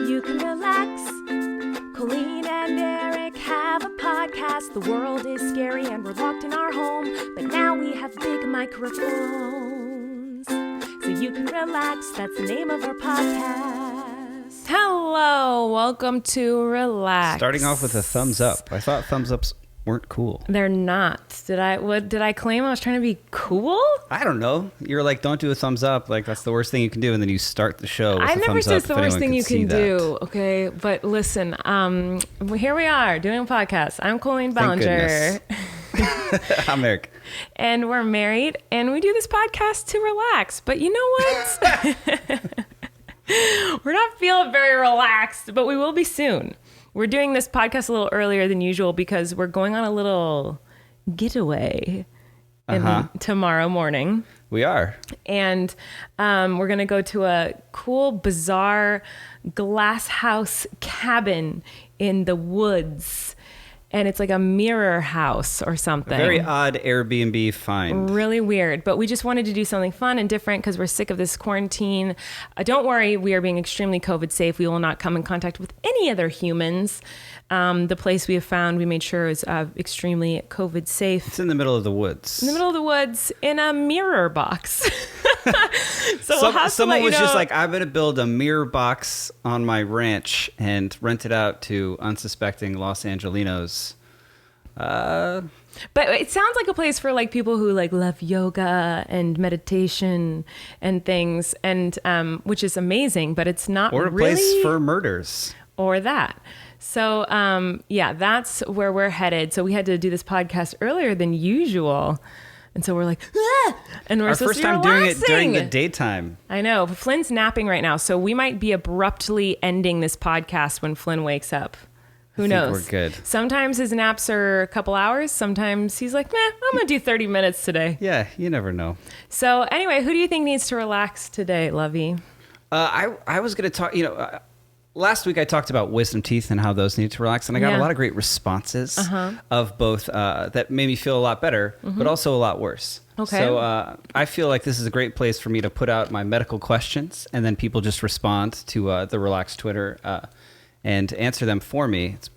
you can relax. Colleen and Erik have a podcast. The world is scary and we're locked in our home, but now we have big microphones, so you can relax. That's the name of our podcast. Hello, welcome to Relax. Starting off with a thumbs up. I thought thumbs ups weren't cool. They're not. Did I claim I was trying to be cool? I don't know. You're like, don't do a thumbs up. Like, that's the worst thing you can do. And then you start the show with I a never thumbs said up. it's the worst thing you can do, okay? But listen, here we are doing a podcast. I'm Colleen Ballinger. I'm Erik. And we're married, and we do this podcast to relax. But you know what? We're not feeling very relaxed, but we will be soon. We're doing this podcast a little earlier than usual because we're going on a little getaway tomorrow morning. We are. And we're going to go to a cool, bizarre glass house cabin in the woods. And it's like a mirror house or something. A very odd Airbnb find. Really weird. But we just wanted to do something fun and different because we're sick of this quarantine. Don't worry, we are being extremely COVID safe. We will not come in contact with any other humans. The place we have found, we made sure is extremely COVID safe. It's in the middle of the woods. In the middle of the woods in a mirror box. Someone was just like, I'm going to build a mirror box on my ranch and rent it out to unsuspecting Los Angelinos. But it sounds like a place for like people who like love yoga and meditation and things, and which is amazing, but it's not or a really place for murders or that. So yeah, that's where we're headed. So we had to do this podcast earlier than usual. And so we're like, ah! And we're our supposed first to be time doing relaxing. it during the daytime. I know. Flynn's napping right now, so we might be abruptly ending this podcast when Flynn wakes up. Who knows? We're good. Sometimes his naps are a couple hours. Sometimes he's like, I'm going to do 30 minutes today. Yeah, you never know. So anyway, who do you think needs to relax today, Lovey? I was going to talk, last week I talked about wisdom teeth and how those need to relax. And I got a lot of great responses of both that made me feel a lot better, but also a lot worse. Okay. So I feel like this is a great place for me to put out my medical questions, and then people just respond to the Relax Twitter and answer them for me. It's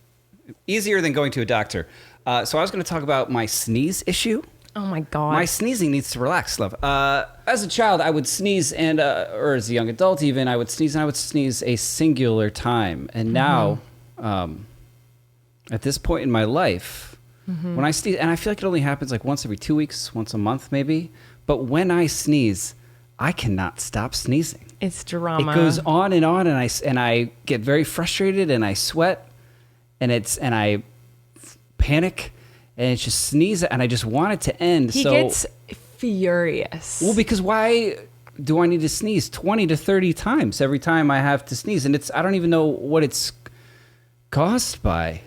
easier than going to a doctor. So I was going to talk about my sneeze issue. Oh my God. My sneezing needs to relax, love. As a child, I would sneeze, and or as a young adult even, I would sneeze a singular time. And now, at this point in my life, when I sneeze, and I feel like it only happens like once every 2 weeks, once a month maybe, but when I sneeze, I cannot stop sneezing. It's drama. It goes on, and I get very frustrated, and I sweat, and I panic, and it's just sneeze, and I just want it to end. He gets furious. Well, because why do I need to sneeze 20 to 30 times every time I have to sneeze? And I don't even know what it's caused by.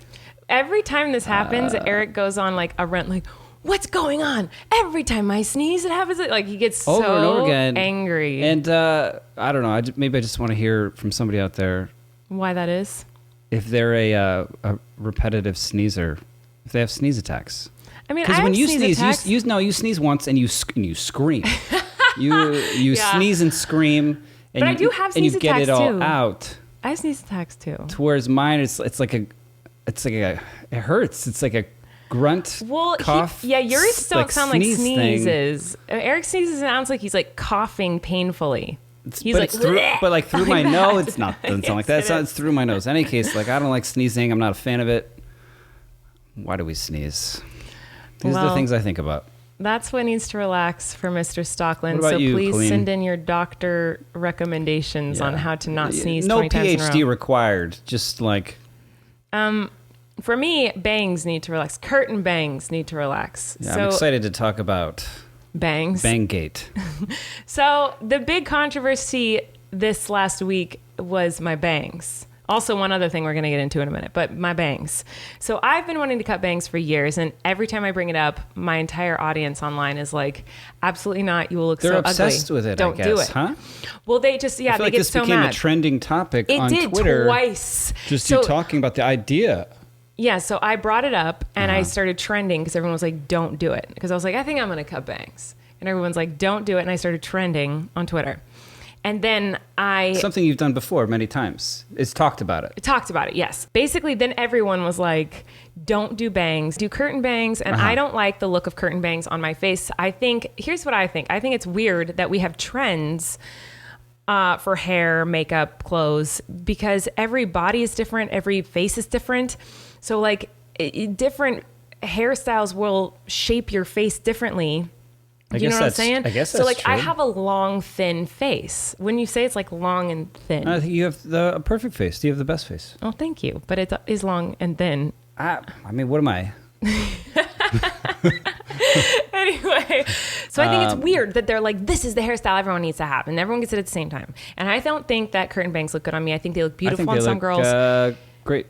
Every time this happens, Erik goes on like a rant, like, what's going on? Every time I sneeze, it happens. Like, he gets over and over so again, angry. And I don't know. Maybe I just want to hear from somebody out there why that is. If they're a repetitive sneezer, if they have sneeze attacks. I mean, because when you sneeze, attacks. you sneeze once and you scream. you sneeze and scream, and but I do have sneeze and you get it all too. out. I have sneeze attacks too. To whereas mine is it hurts. It's like a grunt. Cough. Yours still sound like sneezes. Erik sneezes and sounds like he's like coughing painfully. He's like, through my nose. It's not. Doesn't sound like that. Yes, It's through my nose. In any case, like I don't like sneezing. I'm not a fan of it. Why do we sneeze? These are the things I think about. That's what needs to relax for Mr. Stockland. What about you, please Colleen? send in your doctor recommendations on how to not sneeze 20 times in a row. No PhD required. Just like. For me, bangs need to relax. Curtain bangs need to relax. Yeah, I'm excited to talk about bangs. Banggate. So the big controversy this last week was my bangs. Also, one other thing we're going to get into in a minute, but my bangs. So I've been wanting to cut bangs for years, and every time I bring it up, my entire audience online is like, absolutely not. You will look so ugly. They're obsessed with it, Don't I guess, do it. huh? Well, they just, I feel they like get this so became mad. a trending topic on Twitter. It did twice. Just you talking about the idea. Yeah, so I brought it up, and I started trending because everyone was like, don't do it. Because I was like, I think I'm going to cut bangs. And everyone's like, don't do it. And I started trending on Twitter. And then Something you've done before many times. It's talked about it. talked about it, yes. Basically, then everyone was like, don't do bangs, do curtain bangs. And I don't like the look of curtain bangs on my face. Here's what I think. I think it's weird that we have trends for hair, makeup, clothes, because every body is different, every face is different. So like different hairstyles will shape your face differently. You know what I'm saying? I guess so. That's Like, true. I have a long, thin face. When you say it's like long and thin, I think you have a perfect face. You have the best face. oh, thank you. But it is long and thin. I mean, what am I? Anyway, so I think it's weird that they're like, this is the hairstyle everyone needs to have, and everyone gets it at the same time. And I don't think that curtain bangs look good on me. I think they look beautiful on some girls. Great.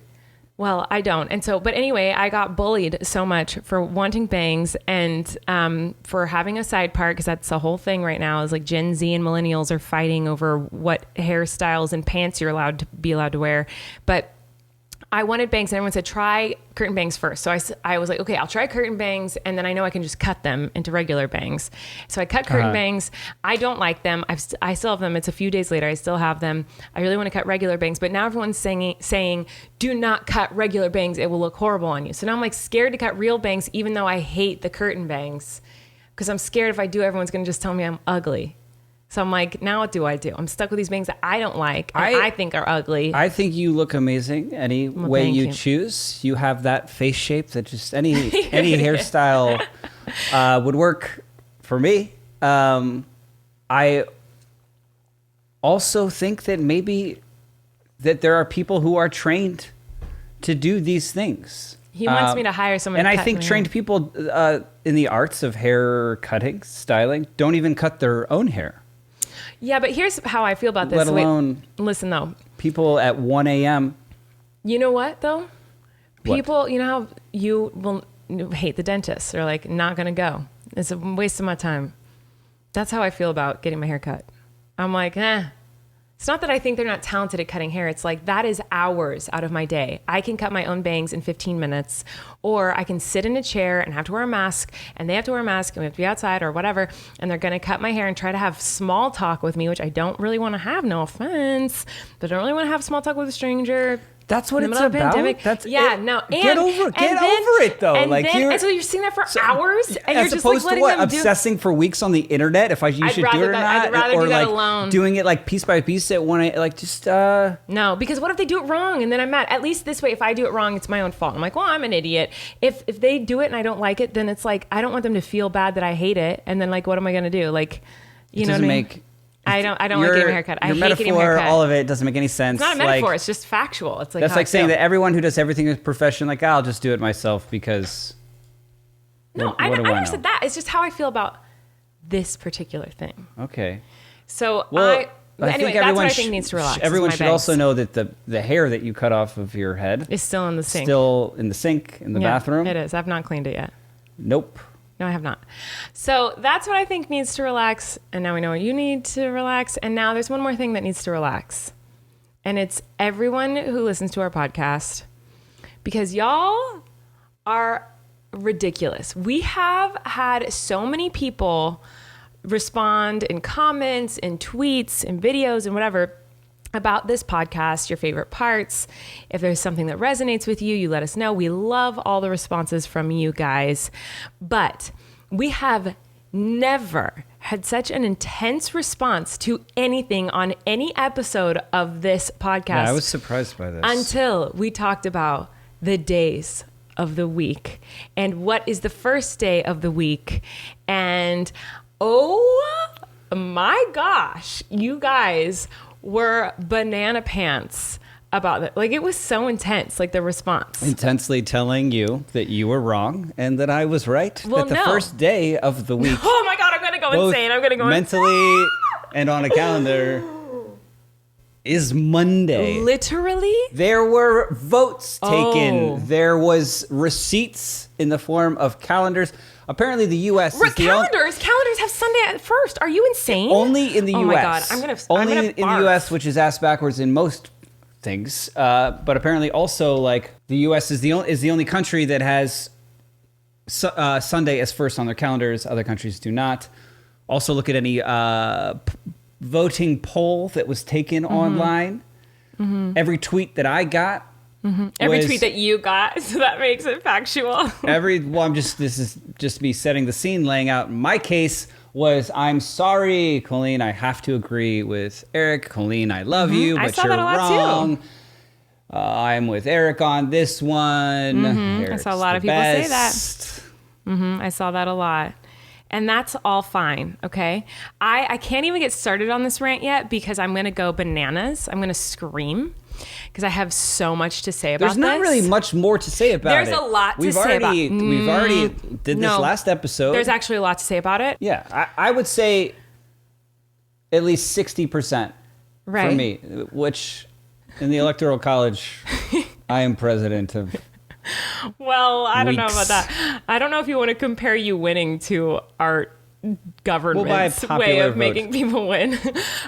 Well, I don't. And so, but anyway, I got bullied so much for wanting bangs and for having a side part, because that's the whole thing right now is like Gen Z and millennials are fighting over what hairstyles and pants you're allowed to wear. But I wanted bangs and everyone said, try curtain bangs first. So I was like, okay, I'll try curtain bangs. And then I know I can just cut them into regular bangs. So I cut curtain bangs. I don't like them. I still have them. It's a few days later. I still have them. I really want to cut regular bangs. But now everyone's saying, do not cut regular bangs. It will look horrible on you. So now I'm like scared to cut real bangs, even though I hate the curtain bangs. Because I'm scared if I do, everyone's going to just tell me I'm ugly. So I'm like, now what do I do? I'm stuck with these bangs that I don't like and I think are ugly. I think you look amazing any way you choose. You have that face shape that just any hairstyle would work for me. I also think that maybe that there are people who are trained to do these things. He wants me to hire someone and to I cut think my trained hair. people in the arts of hair cutting, styling, don't even cut their own hair. Yeah, but here's how I feel about this. Let alone listen, though. people at 1 a.m. You know what, though? What? People, you know how you will hate the dentist. They're like, not going to go. It's a waste of my time. That's how I feel about getting my hair cut. I'm like, It's not that I think they're not talented at cutting hair. It's like, that is hours out of my day. I can cut my own bangs in 15 minutes, or I can sit in a chair and have to wear a mask, and they have to wear a mask, and we have to be outside or whatever, and they're going to cut my hair and try to have small talk with me, which I don't really want to have, no offense, but I don't really want to have small talk with a stranger. That's what in the it's middle of a about. pandemic. That's Yeah, it. no. Get over it, though. And like and so you're sitting there for hours, and as you're just like opposed to letting what? them do. Obsessing for weeks on the internet if you should do it or not, I'd rather or do that like alone. doing it like piece by piece at 1 a.m. Like just No, because what if they do it wrong and then I'm mad? At least this way, if I do it wrong, it's my own fault. I'm like, well, I'm an idiot. If they do it and I don't like it, then it's like I don't want them to feel bad that I hate it. And then like, what am I gonna do? Like, you know what I mean? I don't like getting a haircut. I hate getting a haircut. All of it doesn't make any sense. It's not a metaphor. It's just factual. It's like that's how like I saying feel. that everyone who does everything is profession. Like I'll just do it myself because. No, I never said that. It's just how I feel about this particular thing. Okay. So Well, anyway, that's what I think needs to relax. Everyone is my should bangs. also know that the hair that you cut off of your head It's still in the sink. still in the sink in the Yeah, bathroom. It is. I've not cleaned it yet. Nope. No, I have not. So that's what I think needs to relax. And now we know what you need to relax. And now there's one more thing that needs to relax. And it's everyone who listens to our podcast, because y'all are ridiculous. We have had so many people respond in comments, in tweets, in videos, and whatever about this podcast, your favorite parts. If there's something that resonates with you, you let us know. We love all the responses from you guys. But we have never had such an intense response to anything on any episode of this podcast. Yeah, I was surprised by this. Until we talked about the days of the week and what is the first day of the week. And oh my gosh, you guys were banana pants about that. Like, it was so intense, like the response. Intensely telling you that you were wrong and that I was right. Well, that the no. first day of the week, Oh my God, I'm going to go both insane. I'm going to go mentally and on a calendar, is Monday. Literally? There were votes taken. Oh. There was receipts in the form of calendars. Apparently, the U.S. is the only. Calendars have Sunday at first. Are you insane? Only in the U.S. Oh my God, I'm only gonna in the barf. U.S., which is ass backwards in most things. But apparently, also like the U.S. is the only country that has Sunday as first on their calendars. Other countries do not. Also, look at any voting poll that was taken online. Every tweet that I got. Every tweet that you got, so that makes it factual. This is just me setting the scene, laying out my case. I'm sorry, Colleen. I have to agree with Erik. Colleen, I love you, but you're wrong. I'm with Erik on this one. I saw a lot of people say that. I saw that a lot. And that's all fine, okay? I can't even get started on this rant yet because I'm going to go bananas. I'm going to scream because I have so much to say about this. There's not really much more to say about it. There's a lot to say about it. We've already did this last episode. There's actually a lot to say about it. Yeah, I would say at least 60% for me, which in the Electoral College, I am president of... Well, I don't know about that. I don't know if you want to compare you winning to our government's way of making people win.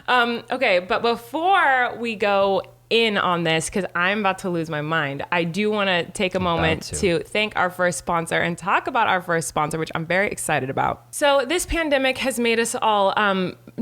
Okay, but before we go in on this, because I'm about to lose my mind, I do want to take a moment to thank our first sponsor and talk about our first sponsor, which I'm very excited about. So this pandemic has made us all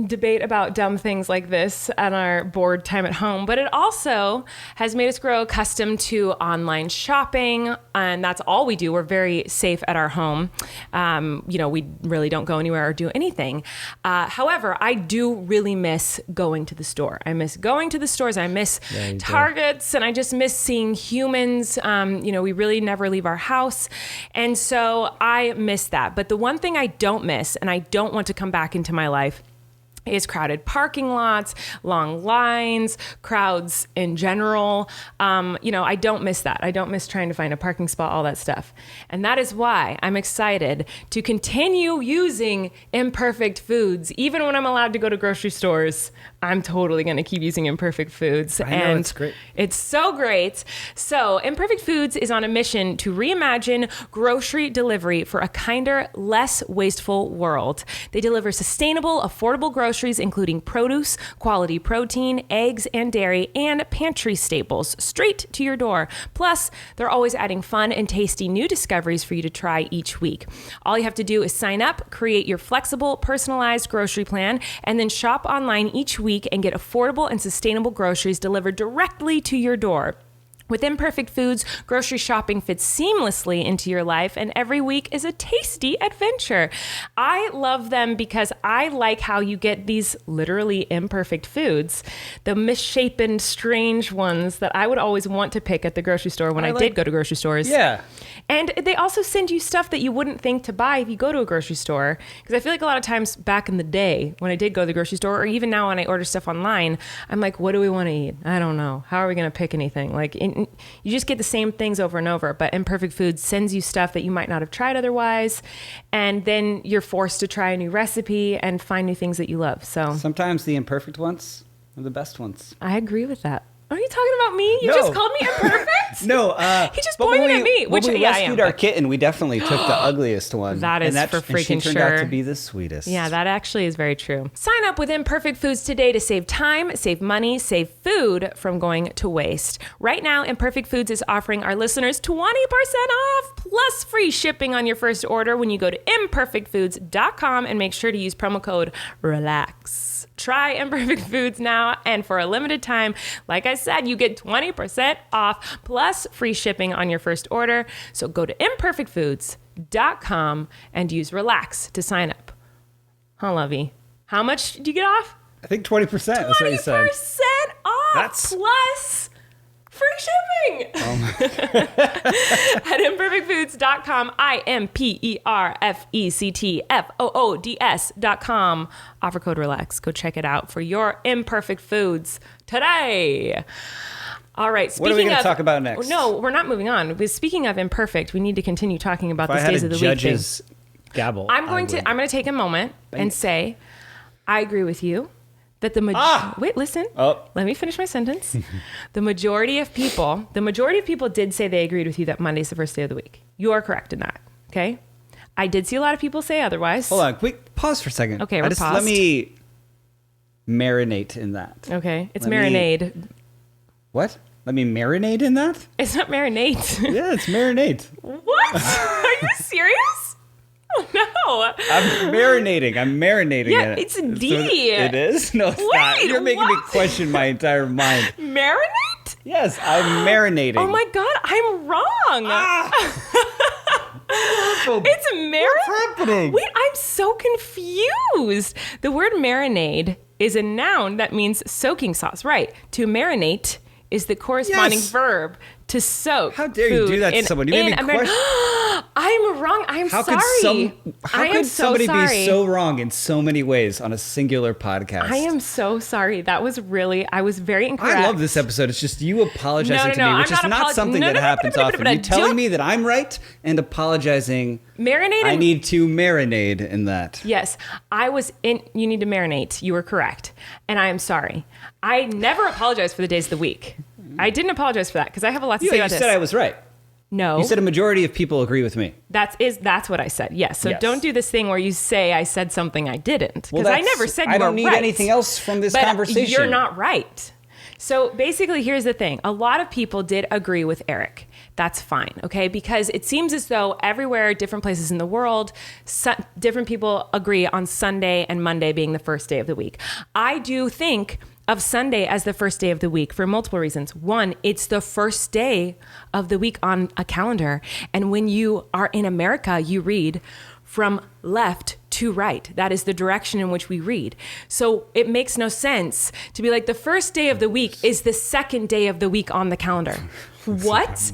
debate about dumb things like this at our bored time at home, but it also has made us grow accustomed to online shopping, and that's all we do. We're very safe at our home. We really don't go anywhere or do anything. However, I do really miss going to the store. I miss going to the stores. I miss Targets, and I just miss seeing humans. We really never leave our house, and so I miss that. But the one thing I don't miss, and I don't want to come back into my life, is crowded parking lots, long lines, crowds in general. I don't miss that. I don't miss trying to find a parking spot, all that stuff. And that is why I'm excited to continue using Imperfect Foods. Even when I'm allowed to go to grocery stores, I'm totally going to keep using Imperfect Foods. I know, it's great. It's so great. So Imperfect Foods is on a mission to reimagine grocery delivery for a kinder, less wasteful world. They deliver sustainable, affordable groceries, including produce, quality protein, eggs and dairy, and pantry staples straight to your door. Plus, they're always adding fun and tasty new discoveries for you to try each week. All you have to do is sign up, create your flexible, personalized grocery plan, and then shop online each week and get affordable and sustainable groceries delivered directly to your door. With Imperfect Foods, grocery shopping fits seamlessly into your life, and every week is a tasty adventure. I love them because I like how you get these literally imperfect foods, the misshapen, strange ones that I would always want to pick at the grocery store when I did go to grocery stores. Yeah. And they also send you stuff that you wouldn't think to buy if you go to a grocery store. Because I feel like a lot of times back in the day when I did go to the grocery store, or even now when I order stuff online, I'm like, what do we want to eat? I don't know. How are we going to pick anything? You just get the same things over and over, but Imperfect Foods sends you stuff that you might not have tried otherwise, and then you're forced to try a new recipe and find new things that you love. So sometimes the imperfect ones are the best ones. I agree with that. Are you talking about me? You just called me imperfect? No. He just pointed at me. When we rescued our kitten, we definitely took the ugliest one. That is for freaking sure. She turned out to be the sweetest. Yeah, that actually is very true. Sign up with Imperfect Foods today to save time, save money, save food from going to waste. Right now, Imperfect Foods is offering our listeners 20% off plus free shipping on your first order when you go to imperfectfoods.com and make sure to use promo code RELAX. Try Imperfect Foods now, and for a limited time, like I said, you get 20% off plus free shipping on your first order. So go to imperfectfoods.com and use RELAX to sign up. Huh, Lovey? How much did you get off? I think 20%. That's what you said. 20% off plus free shipping. Oh my God. At imperfectfoods.com, imperfectfoods.com. Offer code RELAX. Go check it out for your Imperfect Foods today. All right. What are we going to talk about next? No, we're not moving on. Because speaking of imperfect, we need to continue talking about this days of the week thing. Gavel. I'm going to take a moment and say, I agree with you. That wait, listen. Oh. Let me finish my sentence. The majority of people did say they agreed with you that Monday's the first day of the week. You are correct in that. Okay. I did see a lot of people say otherwise. Hold on. Quick. Pause for a second. Okay. Paused. Let me marinate in that. Okay. It's marinade. What? Let me marinate in that? It's not marinate. Yeah, it's marinate. What? Are you serious? No. I'm marinating. Yeah, in it. it's D. It is? No, it's Wait, not. You're making me what? question my entire mind. Marinate? Yes, I'm marinating. Oh my God, I'm wrong. It's marinade. What's happening? Wait, I'm so confused. The word marinade is a noun that means soaking sauce. Right. To marinate is the corresponding Yes. verb to soak. How dare you do that to someone? You made me question. I'm wrong. I'm How sorry. How I am could so somebody sorry. be so wrong in so many ways on a singular podcast? I am so sorry. That was really, I was very incorrect. I love this episode. It's just you apologizing to me, I'm which is not something that happens often. You telling me that I'm right and apologizing. Marinate. I need to marinate in that. Yes, you need to marinate. You were correct. And I am sorry. I never apologize for the days of the week. I didn't apologize for that because I have a lot to say You about this. said I was right. No. You said a majority of people agree with me. That's what I said. Yes. So Yes. don't do this thing where you say I said something I didn't. Because Well, I never said you were right. I don't need anything else from this But conversation. you're not right. So basically, here's the thing. A lot of people did agree with Erik. That's fine, okay? Because it seems as though everywhere, different places in the world, different people agree on Sunday and Monday being the first day of the week. I do think of Sunday as the first day of the week for multiple reasons. One, it's the first day of the week on a calendar. And when you are in America, you read from left to right. That is the direction in which we read. So it makes no sense to be like the first day of the week is the second day of the week on the calendar. What?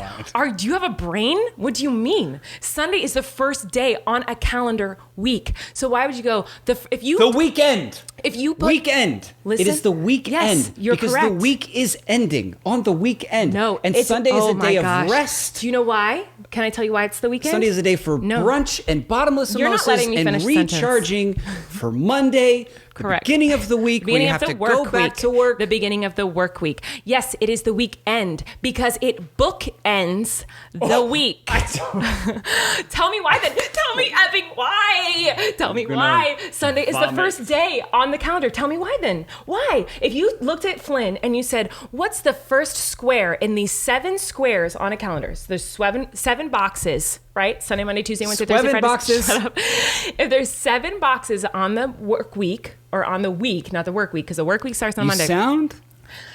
Do you have a brain? What do you mean? Sunday is the first day on a calendar week. So why would you go The weekend. If you put, weekend. Listen, it is the weekend. Yes, you're because correct. the week is ending on the weekend. No, and Sunday is a day of rest. Do you know why? Can I tell you why it's the weekend? Sunday is a day for brunch and bottomless You're not mimosas letting me and finish the sentence. recharging for Monday, Correct. the beginning of the week when you have to go back to work. The beginning of the work week. Yes, it is the weekend because it bookends the week. Tell me why then. Tell me effing why. Tell me why. Sunday is the first day on the calendar. Tell me why then. Why? If you looked at Flynn and you said, what's the first square in these 7 squares on a calendar? So there's 7 boxes, right? Sunday, Monday, Tuesday, Wednesday, Thursday, Friday. Boxes. Shut up. If there's 7 boxes on the work week, or on the week, not the work week, because the work week starts on Monday. You sound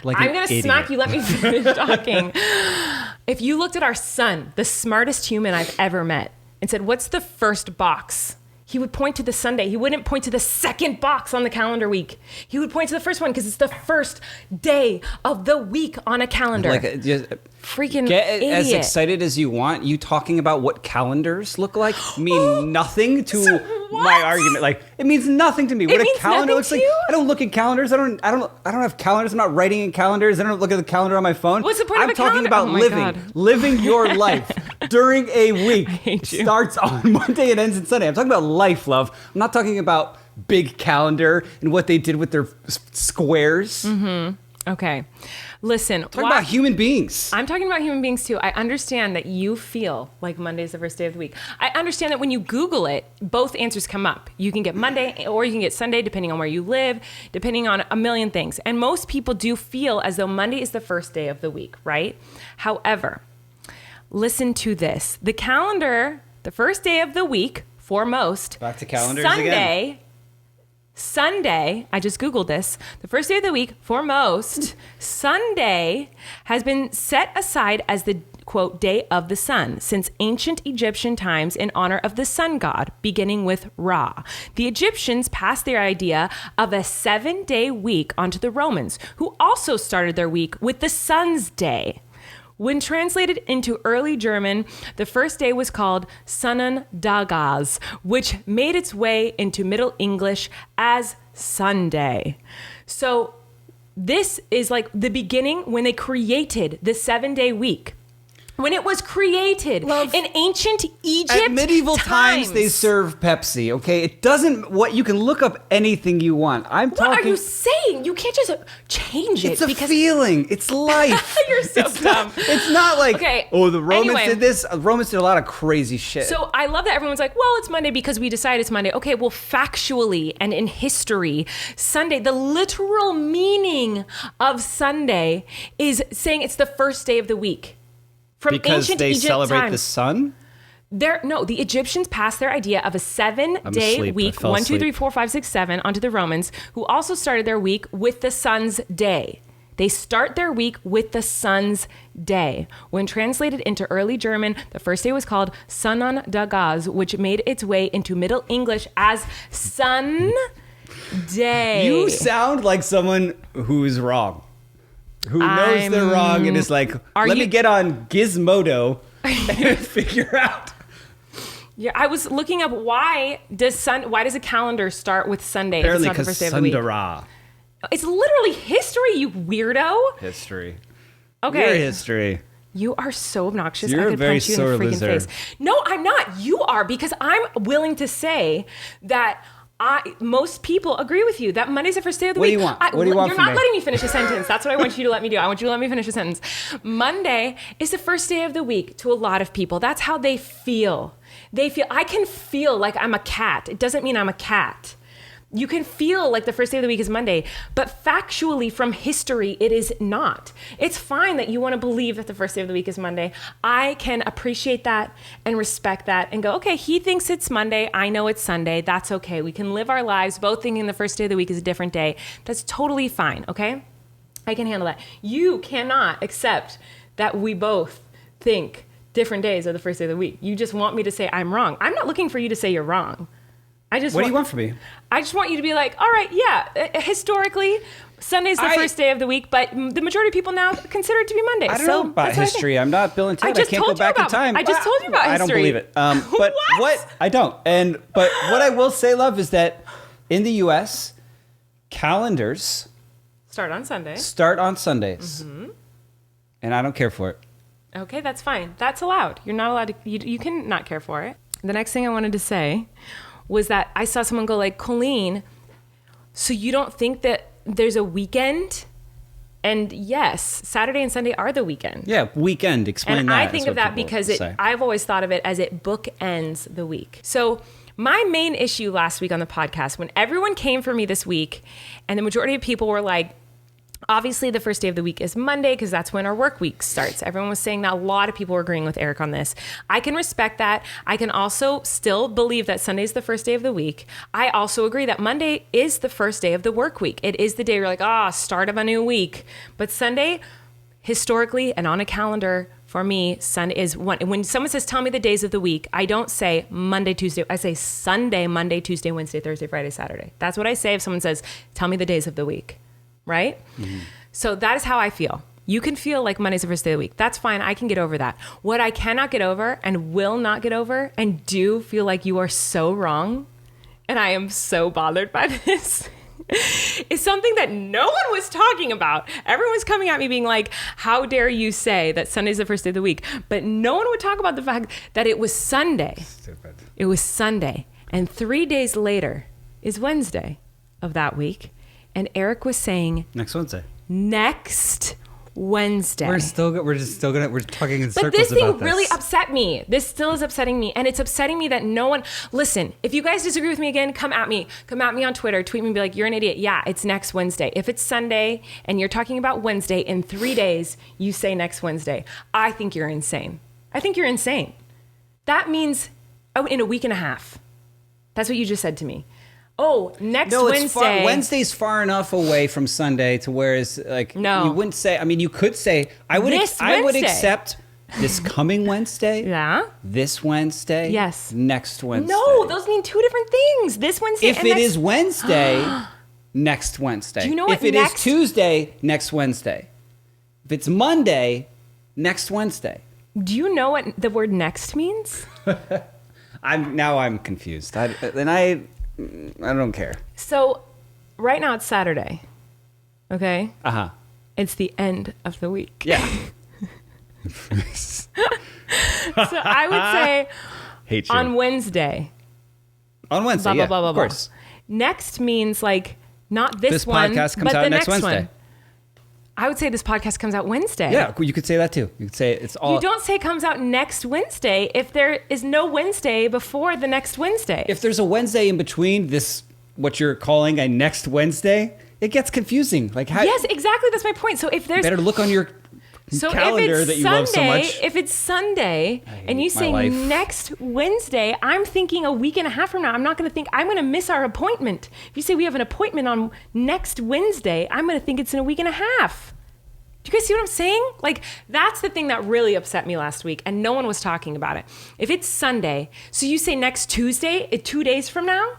like I'm an going to idiot. smack you. Let me finish talking. If you looked at our son, the smartest human I've ever met, and said, what's the first box? He would point to the Sunday. He wouldn't point to the second box on the calendar week. He would point to the first one because it's the first day of the week on a calendar. Freaking get idiot. as excited as you want. You talking about what calendars look like mean nothing to my argument. Like it means nothing to me. What a means calendar nothing looks to like. you? I don't look at calendars. I don't have calendars. I'm not writing in calendars. I don't look at the calendar on my phone. What's the point of I'm a talking calendar? about Oh my God. living your life during a week. hate you. Starts on Monday and ends on Sunday. I'm talking about life, love. I'm not talking about big calendar and what they did with their squares. Okay. Listen. Talking about human beings. I'm talking about human beings too. I understand that you feel like Monday is the first day of the week. I understand that when you Google it, both answers come up. You can get Monday or you can get Sunday, depending on where you live, depending on a million things. And most people do feel as though Monday is the first day of the week, right? However, listen to this. The calendar, the first day of the week for most. Back to calendars again. Sunday, I just Googled this, the first day of the week for most, Sunday has been set aside as the, quote, day of the sun since ancient Egyptian times in honor of the sun god, beginning with Ra. The Egyptians passed their idea of a 7-day week onto the Romans, who also started their week with the sun's day. When translated into early German, the first day was called Sonnendagas, which made its way into Middle English as Sunday. So this is like the beginning when they created the 7-day week. When it was created in ancient Egypt, at medieval times they serve Pepsi. Okay, it doesn't. What you can look up anything you want. What are you saying? You can't just change it. It's a feeling. It's life. You're so dumb. It's not like the Romans Anyway. did this. Romans did a lot of crazy shit. So I love that everyone's like, well, it's Monday because we decide it's Monday. Okay, well, factually and in history, Sunday, the literal meaning of Sunday is saying it's the first day of the week. From because ancient they Egypt celebrate times. the sun. The Egyptians passed their idea of a 7-day week, 1, 2, 3, 4, 5, 6, 7, onto the Romans, who also started their week with the sun's day. They start their week with the day. When translated into early German, the first day was called Sonnendagas, which made its way into Middle English as Sun Day. You sound like someone who's wrong. Who knows they're wrong and is like, let me get on Gizmodo and figure out. Yeah, I was looking up why does a calendar start with Sunday? Apparently if it's not the because first day of the week? Sundara. It's literally history, you weirdo. History. Okay. Your history. You are so obnoxious. You're I could a very punch you in the sore freaking loser. face. No, I'm not. You are, because I'm willing to say that most people agree with you that Monday's the first day of the What week. do you want? What do you want You're from not me? letting me finish a sentence. That's what I want you to let me do. I want you to let me finish a sentence. Monday is the first day of the week to a lot of people. That's how they feel. I can feel like I'm a cat. It doesn't mean I'm a cat. You can feel like the first day of the week is Monday, but factually from history, it is not. It's fine that you want to believe that the first day of the week is Monday. I can appreciate that and respect that and go, okay, he thinks it's Monday. I know it's Sunday. That's okay. We can live our lives both thinking the first day of the week is a different day. That's totally fine, okay? I can handle that. You cannot accept that we both think different days are the first day of the week. You just want me to say I'm wrong. I'm not looking for you to say you're wrong. What do you want from me? I just want you to be like, all right, yeah, historically, Sunday's the first day of the week, but the majority of people now consider it to be Monday. I don't know about history. I'm not Bill and Ted. I can't go back in time. I just told you about history. I don't believe it. But What? I don't. But what I will say, love, is that in the U.S., calendars Start on Sunday. start on Sundays. Mm-hmm. And I don't care for it. Okay, that's fine. That's allowed. You're not allowed to, you can not care for it. The next thing I wanted to say was that I saw someone go like, Colleen, so you don't think that there's a weekend? And yes, Saturday and Sunday are the weekend. Yeah, weekend. Explain and that. I think of that because I've always thought of it as it bookends the week. So my main issue last week on the podcast, when everyone came for me this week, and the majority of people were like, obviously, the first day of the week is Monday because that's when our work week starts. Everyone was saying that. A lot of people were agreeing with Erik on this. I can respect that. I can also still believe that Sunday's the first day of the week. I also agree that Monday is the first day of the work week. It is the day you're like, start of a new week. But Sunday, historically and on a calendar, for me, Sunday is one. When someone says, tell me the days of the week, I don't say Monday, Tuesday. I say Sunday, Monday, Tuesday, Wednesday, Thursday, Friday, Saturday. That's what I say if someone says, tell me the days of the week. Right? Mm-hmm. So that is how I feel. You can feel like Monday's the first day of the week. That's fine. I can get over that. What I cannot get over and will not get over and do feel like you are so wrong, and I am so bothered by this, is something that no one was talking about. Everyone's coming at me being like, how dare you say that Sunday's the first day of the week? But no one would talk about the fact that it was Sunday. Stupid. It was Sunday. And 3 days later is Wednesday of that week. And Erik was saying Next Wednesday. Next Wednesday. We're talking in circles about this. But this thing really upset me. This still is upsetting me. And it's upsetting me that no one, listen, if you guys disagree with me again, come at me. Come at me on Twitter, tweet me and be like, you're an idiot. Yeah, it's next Wednesday. If it's Sunday and you're talking about Wednesday in 3 days, you say next Wednesday. I think you're insane. I think you're insane. That means in a week and a half. That's what you just said to me. Next Wednesday. Wednesday's far enough away from Sunday to whereas No. You wouldn't say. I mean, you could say I would accept this coming Wednesday. Yeah. This Wednesday. Yes. Next Wednesday. No, those mean two different things. This Wednesday. If it is Wednesday, next Wednesday. Do you know what if it is Tuesday, next Wednesday. If it's Monday, next Wednesday. Do you know what the word next means? I'm confused. I don't care. So, right now it's Saturday. Okay? Uh-huh. It's the end of the week. Yeah. So I would say Hate you. on Wednesday. On Wednesday, Blah, yeah, blah, blah, of blah, course. Next means like not this one, podcast comes but out the next next Wednesday. one. I would say this podcast comes out Wednesday. Yeah, you could say that too. You could say it's all. You don't say it comes out next Wednesday if there is no Wednesday before the next Wednesday. If there's a Wednesday in between this, what you're calling a next Wednesday, it gets confusing. Like how? Yes, exactly. That's my point. So if there's Better look on your calendar that you love so much. If it's Sunday and you say next Wednesday, I'm thinking a week and a half from now. I'm not going to think I'm going to miss our appointment. If you say we have an appointment on next Wednesday, I'm going to think it's in a week and a half. Do you guys see what I'm saying? Like, that's the thing that really upset me last week, and no one was talking about it. If it's Sunday, so you say next Tuesday, 2 days from now?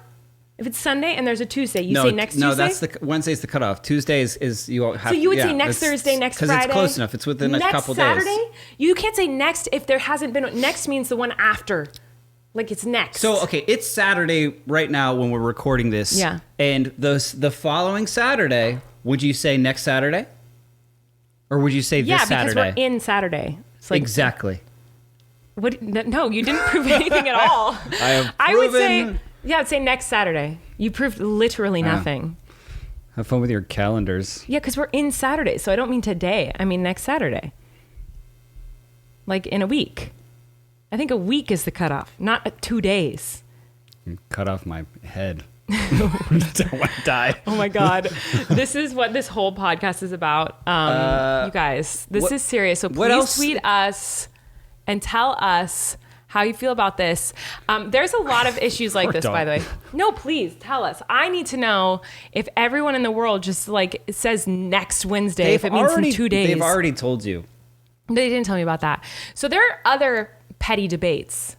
If it's Sunday and there's a Tuesday, you say next Tuesday? No, that's Wednesday's the cutoff. Tuesday is you won't have. So you would say next Thursday, next Friday. Because it's close enough. It's within a couple days. Next Saturday? You can't say next if there hasn't been. Next means the one after. Like it's next. So, okay, it's Saturday right now when we're recording this. Yeah. And the following Saturday, would you say next Saturday? Or would you say this Saturday? Yeah, because we're in Saturday. It's like, exactly. What? No, you didn't prove anything at all. I have proven... I would say... Yeah, I'd say next Saturday. You proved literally nothing. Have fun with your calendars. Yeah, because we're in Saturday, so I don't mean today. I mean next Saturday. Like in a week. I think a week is the cutoff, not 2 days. Cut off my head. Don't want to die. Oh my God. This is what this whole podcast is about. You guys, this is serious. So please tweet us and tell us how you feel about this. There's a lot of issues like this, by the way. No, please tell us. I need to know if everyone in the world just like says next Wednesday, if it means in 2 days. They've already told you. They didn't tell me about that. So there are other petty debates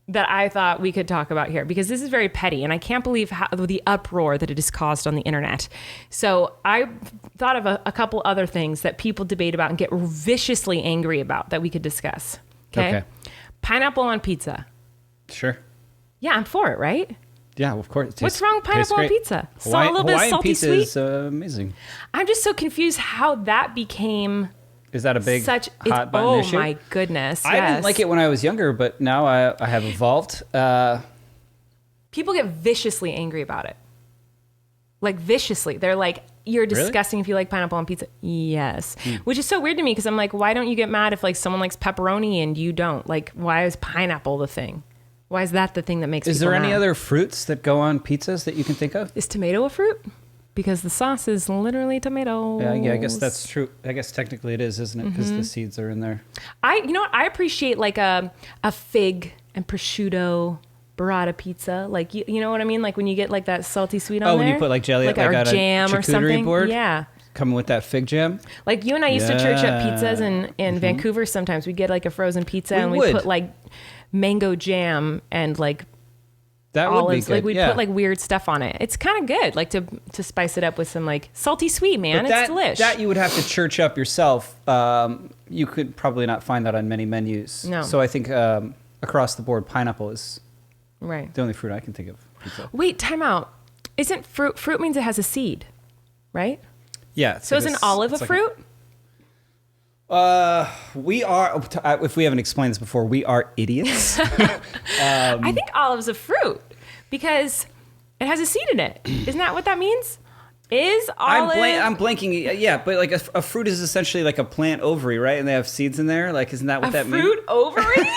that I thought we could talk about here because this is very petty and I can't believe the uproar that it has caused on the internet. So I thought of a couple other things that people debate about and get viciously angry about that we could discuss. Okay. Pineapple on pizza. Sure. Yeah, I'm for it, right? Yeah, of course. What's wrong with pineapple on pizza? A little bit of salty pizza sweet. Is amazing. I'm just so confused how that became... Is that a big hot button issue? Oh my goodness! I didn't like it when I was younger, but now I have evolved. People get viciously angry about it. Like viciously, they're like, "You're disgusting if you like pineapple on pizza." Yes, which is so weird to me because I'm like, why don't you get mad if like someone likes pepperoni and you don't? Like, why is pineapple the thing? Why is that the thing that makes? Is there any mad? other fruits that go on pizzas that you can think of? Is tomato a fruit? Because the sauce is literally tomatoes. Yeah, I guess that's true. I guess technically it is, isn't it? Because the seeds are in there. You know what? I appreciate like a fig and prosciutto burrata pizza. Like, you know what I mean? Like when you get like that salty sweet on there. Oh, when you put like jelly, like or jam or something. Board, yeah. Coming with that fig jam. Like you and I used to church up pizzas in Vancouver sometimes. We'd get like a frozen pizza and we'd put like mango jam and like that olives. Would be good. Like we'd put like weird stuff on it. It's kind of good, like to spice it up with some like salty sweet, man. But it's delish. That you would have to church up yourself. You could probably not find that on many menus. No. So I think across the board, pineapple is right. The only fruit I can think of. Pizza. Wait, time out. Isn't fruit means it has a seed, right? Yeah. So is an olive a fruit? We are, if we haven't explained this before, we are idiots. I think olive's a fruit because it has a seed in it. Isn't that what that means? Is olive... I'm blanking. Yeah, but like a fruit is essentially like a plant ovary, right? And they have seeds in there. Like, isn't that what that means? A fruit ovary?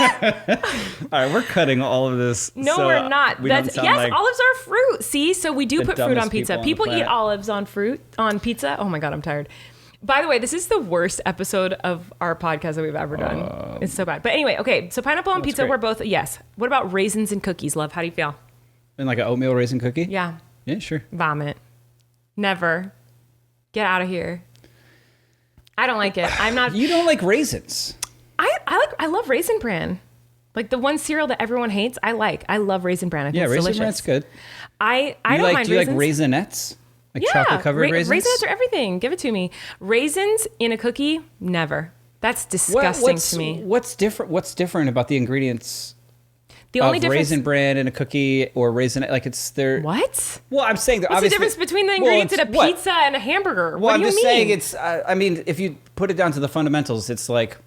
All right, we're cutting all of this. No, so we're not. Yes, like olives are fruit. See, so we do put fruit on pizza. People eat planet. olives on pizza. Oh my God, I'm tired. By the way, this is the worst episode of our podcast that we've ever done. It's so bad. But anyway, okay, so pineapple on pizza, great. we're both, yes. What about raisins and cookies, love? How do you feel? And like an oatmeal raisin cookie? Yeah. Yeah, sure. Vomit. Never. Get out of here. I don't like it. I'm not. You don't like raisins. I love Raisin Bran. Like the one cereal that everyone hates, I like. I love Raisin Bran. I think it's Raisin delicious. Bran's good. I don't mind Do you raisins. like raisinets? Like chocolate covered raisins? Raisins are everything. Give it to me. Raisins in a cookie? Never. That's disgusting to me. What's different about the ingredients? The only difference, Raisin Bran in a cookie or raisin, like it's there. What? Well, I'm saying that what's the difference between the ingredients in a pizza and a hamburger? Well, what do I'm you just mean? saying it's. I mean, if you put it down to the fundamentals, it's like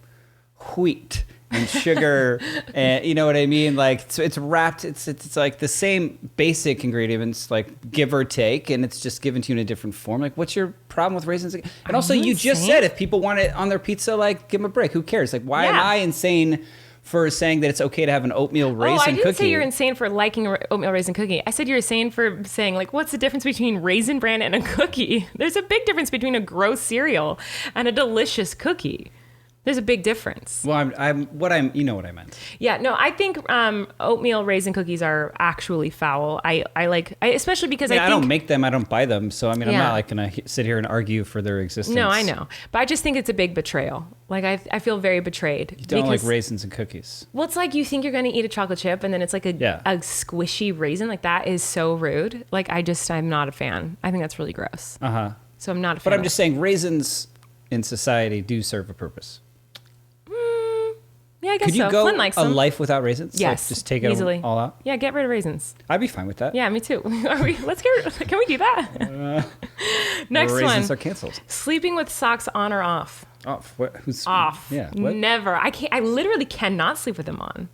wheat and sugar, and you know what I mean. Like it's wrapped. It's like the same basic ingredients, like give or take, and it's just given to you in a different form. Like, what's your problem with raisins? And also, you just said if people want it on their pizza, like give them a break. Who cares? Like, why am I insane for saying that it's okay to have an oatmeal raisin cookie? I didn't say you're insane for liking an oatmeal raisin cookie. I said you're insane for saying, like, what's the difference between Raisin Bran and a cookie? There's a big difference between a gross cereal and a delicious cookie. There's a big difference. Well, you know what I meant. Yeah, no, I think oatmeal raisin cookies are actually foul. I especially because I don't make them, I don't buy them, so I mean, I'm Yeah. not like gonna sit here and argue for their existence. No, I know, but I just think it's a big betrayal. Like I feel very betrayed. You don't like raisins and cookies. Well, it's like you think you're going to eat a chocolate chip and then it's like a squishy raisin. Like that is so rude. Like I'm not a fan. I think that's really gross. So I'm not a fan. But I'm just saying raisins in society do serve a purpose. Yeah, I guess Could you so. go Flynn likes a them. life without raisins? Yes. Like just take easily. it all out? Yeah, get rid of raisins. I'd be fine with that. Yeah, me too. Can we do that? Next raisins one. are canceled. Sleeping with socks on or off? Off. Who's Off. Yeah. What? Never. I literally cannot sleep with them on.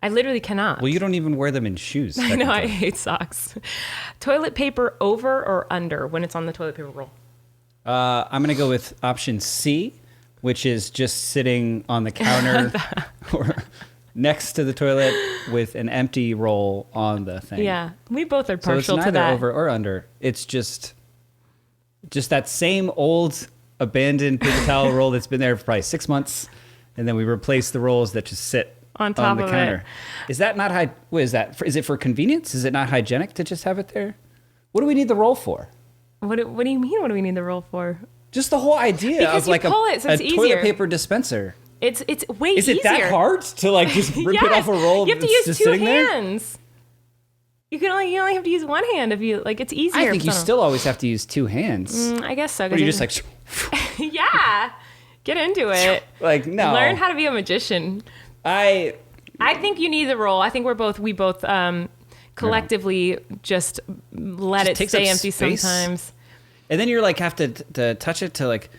I literally cannot. Well, you don't even wear them in shoes. I know, I hate socks. Toilet paper over or under when it's on the toilet paper roll? I'm going to go with option C, which is just sitting on the counter or next to the toilet with an empty roll on the thing. Yeah, we both are So it's partial neither to that. over or under. It's just that same old abandoned paper towel roll that's been there for probably 6 months, and then we replace the rolls that just sit on top the of counter. it. Is that not what is that? Is it for convenience? Is it not hygienic to just have it there? What do we need the roll for? What do you mean? What do we need the roll for? Just the whole idea Because of you like pull it, so a it's toilet easier. paper dispenser. It's way Is easier. it that hard to like just rip it off a roll? You have to that's use just two sitting there? hands. You only have to use one hand if you like. It's easier. I think you still always have to use two hands. I guess so. Or you just like yeah, get into it. like no. Learn how to be a magician. I think you need the roll. I think we both collectively just let it takes stay up empty space. sometimes. And then you're like have to touch it to like,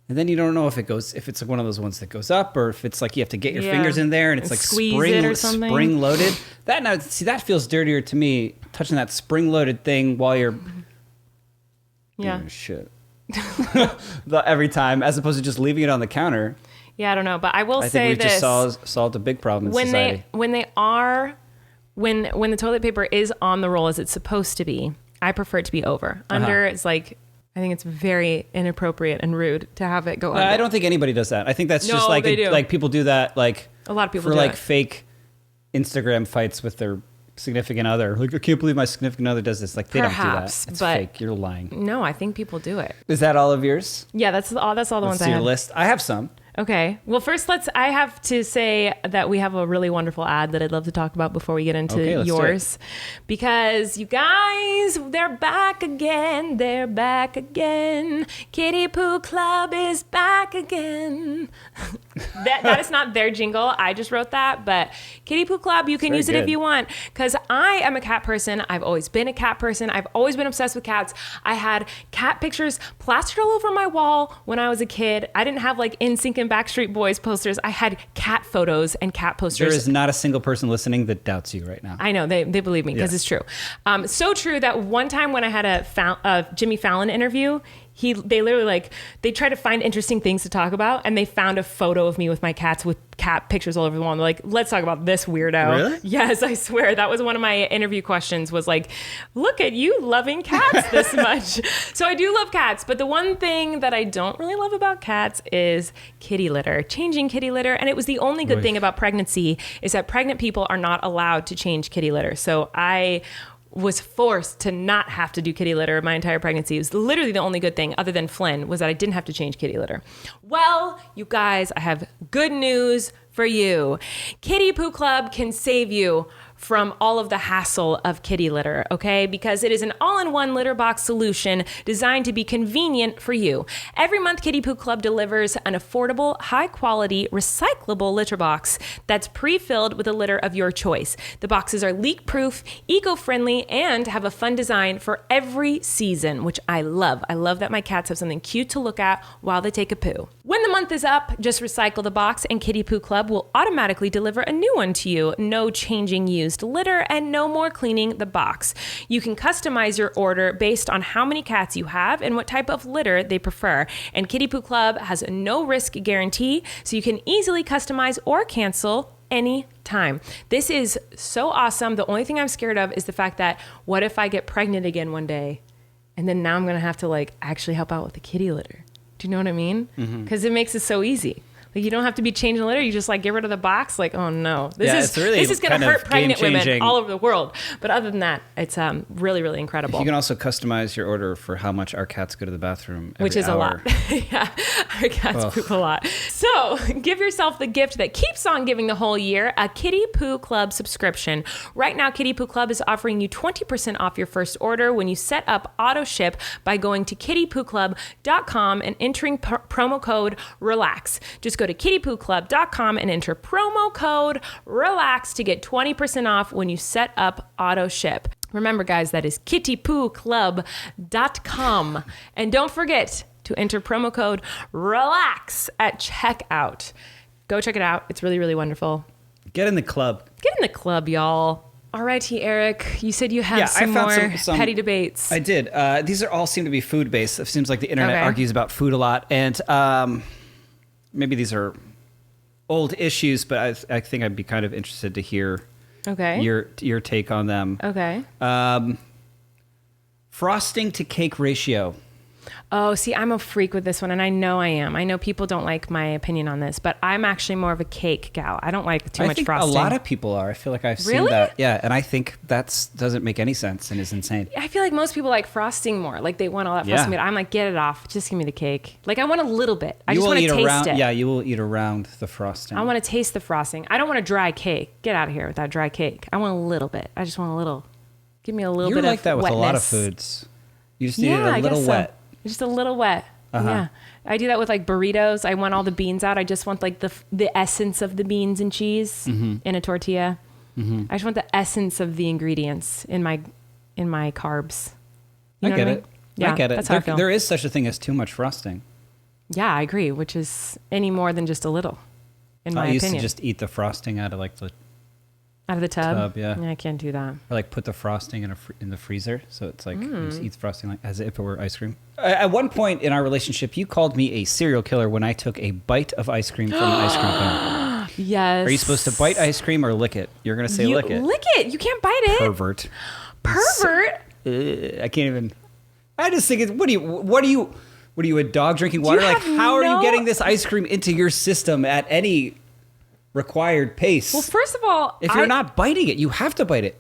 and then you don't know if it's one of those ones that goes up or if it's like you have to get your fingers in there and it's like squeeze it or something. spring loaded. That feels dirtier to me, touching that spring loaded thing while you're Yeah. shit. Every time, as opposed to just leaving it on the counter. Yeah, I don't know, but I will I say think we this: just solved a big problem in society. when the toilet paper is on the roll as it's supposed to be, I prefer it to be over. Under it's like, I think it's very inappropriate and rude to have it go under. I don't think anybody does that. I think that's just like they do. like people do that like A lot of people for do like it. fake Instagram fights with their significant other. Like, I can't believe my significant other does this. Like they don't do Perhaps, that. It's but- fake. You're lying. No, I think people do it. Is that all of yours? Yeah, that's all the Let's ones I see your have. list. I have some. Okay. Well, first I have to say that we have a really wonderful ad that I'd love to talk about before we get into Okay, let's do yours. Because you guys, they're back again. They're back again. Kitty Poo Club is back again. that is not their jingle. I just wrote that. But Kitty Poo Club, you can very use it if good. you want. Because I am a cat person. I've always been a cat person. I've always been obsessed with cats. I had cat pictures plastered all over my wall when I was a kid. I didn't have like NSYNC and Backstreet Boys posters. I had cat photos and cat posters. There is not a single person listening that doubts you right now. I know they believe me because Yeah. it's true. So true that one time when I had a Jimmy Fallon interview, they literally they tried to find interesting things to talk about, and they found a photo of me with my cats with cat pictures all over the wall. And they're like, let's talk about this weirdo. Really? Yes, I swear. That was one of my interview questions was like, look at you loving cats this much. So I do love cats, but the one thing that I don't really love about cats is kitty litter, changing kitty litter. And it was the only good thing about pregnancy is that pregnant people are not allowed to change kitty litter. So I was forced to not have to do kitty litter my entire pregnancy. It was literally the only good thing other than Flynn was that I didn't have to change kitty litter. Well, you guys, I have good news for you. Kitty Poo Club can save you from all of the hassle of kitty litter, okay? Because it is an all-in-one litter box solution designed to be convenient for you. Every month, Kitty Poo Club delivers an affordable, high-quality, recyclable litter box that's pre-filled with a litter of your choice. The boxes are leak-proof, eco-friendly, and have a fun design for every season, which I love. I love that my cats have something cute to look at while they take a poo. When the month is up, just recycle the box and Kitty Poo Club will automatically deliver a new one to you. No changing used litter and no more cleaning the box. You can customize your order based on how many cats you have and what type of litter they prefer. And Kitty Poo Club has a no risk guarantee, so you can easily customize or cancel anytime. This is so awesome. The only thing I'm scared of is the fact that what if I get pregnant again one day and then now I'm going to have to actually help out with the kitty litter. Do you know what I mean? Because it makes it so easy. Like you don't have to be changing litter. You just like get rid of the box. Like, oh no, it's really this is going to hurt pregnant women game-changing. all over the world. But other than that, it's really, really incredible. You can also customize your order for how much our cats go to the bathroom every which is hour. a lot. Yeah, our cats poop a lot. So give yourself the gift that keeps on giving the whole year, a Kitty Poo Club subscription. Right now, Kitty Poo Club is offering you 20% off your first order when you set up auto ship by going to kittypooclub.com and entering promo code RELAX. Just go to kittypooclub.com and enter promo code RELAX to get 20% off when you set up auto ship. Remember, guys, that is kittypooclub.com. And don't forget to enter promo code RELAX at checkout. Go check it out. It's really, really wonderful. Get in the club. Get in the club, y'all. All righty, Erik. You said you have some more petty debates. I did. These all seem to be food-based. It seems like the internet Okay. argues about food a lot. And maybe these are old issues, but I think I'd be kind of interested to hear Okay. your take on them. Okay. Frosting to cake ratio. Oh, see, I'm a freak with this one, and I know I am. I know people don't like my opinion on this, but I'm actually more of a cake gal. I don't like too I much think frosting. a lot of people are. I feel like I've seen Really? that. Yeah, and I think that doesn't make any sense and is insane. I feel like most people like frosting more. Like they want all that Yeah. frosting. But I'm like, get it off. Just give me the cake. Like I want a little bit. I You just will want to eat taste around. it. Yeah, you will eat around the frosting. I want to taste the frosting. I don't want a dry cake. Get out of here with that dry cake. I want a little bit. I just want a little. Give me a little You're bit like of that with wetness. a lot of foods. You just need Yeah, it a I little guess so. wet. Just a little wet. Uh-huh. Yeah. I do that with like burritos. I want all the beans out. I just want like the essence of the beans and cheese in a tortilla. I just want the essence of the ingredients in my carbs. You I know get what it. Yeah, I get it. That's how I feel. There is such a thing as too much frosting. Yeah, I agree. Which is any more than just a little, in my I used opinion. to just eat the frosting out of like the Out of the tub. yeah. I can't do that. Or like put the frosting in the freezer, so it's like you just eat the frosting like as if it were ice cream. At one point in our relationship, you called me a serial killer when I took a bite of ice cream from an ice cream cone. Yes. Are you supposed to bite ice cream or lick it? You're gonna say You lick it. Lick it. You can't bite it. Pervert. Pervert. I can't even. I just think it's. What are you? A dog drinking water? Like, have how are you no- getting this ice cream into your system at any required pace? Well, first of all, if you're not biting it, you have to bite it.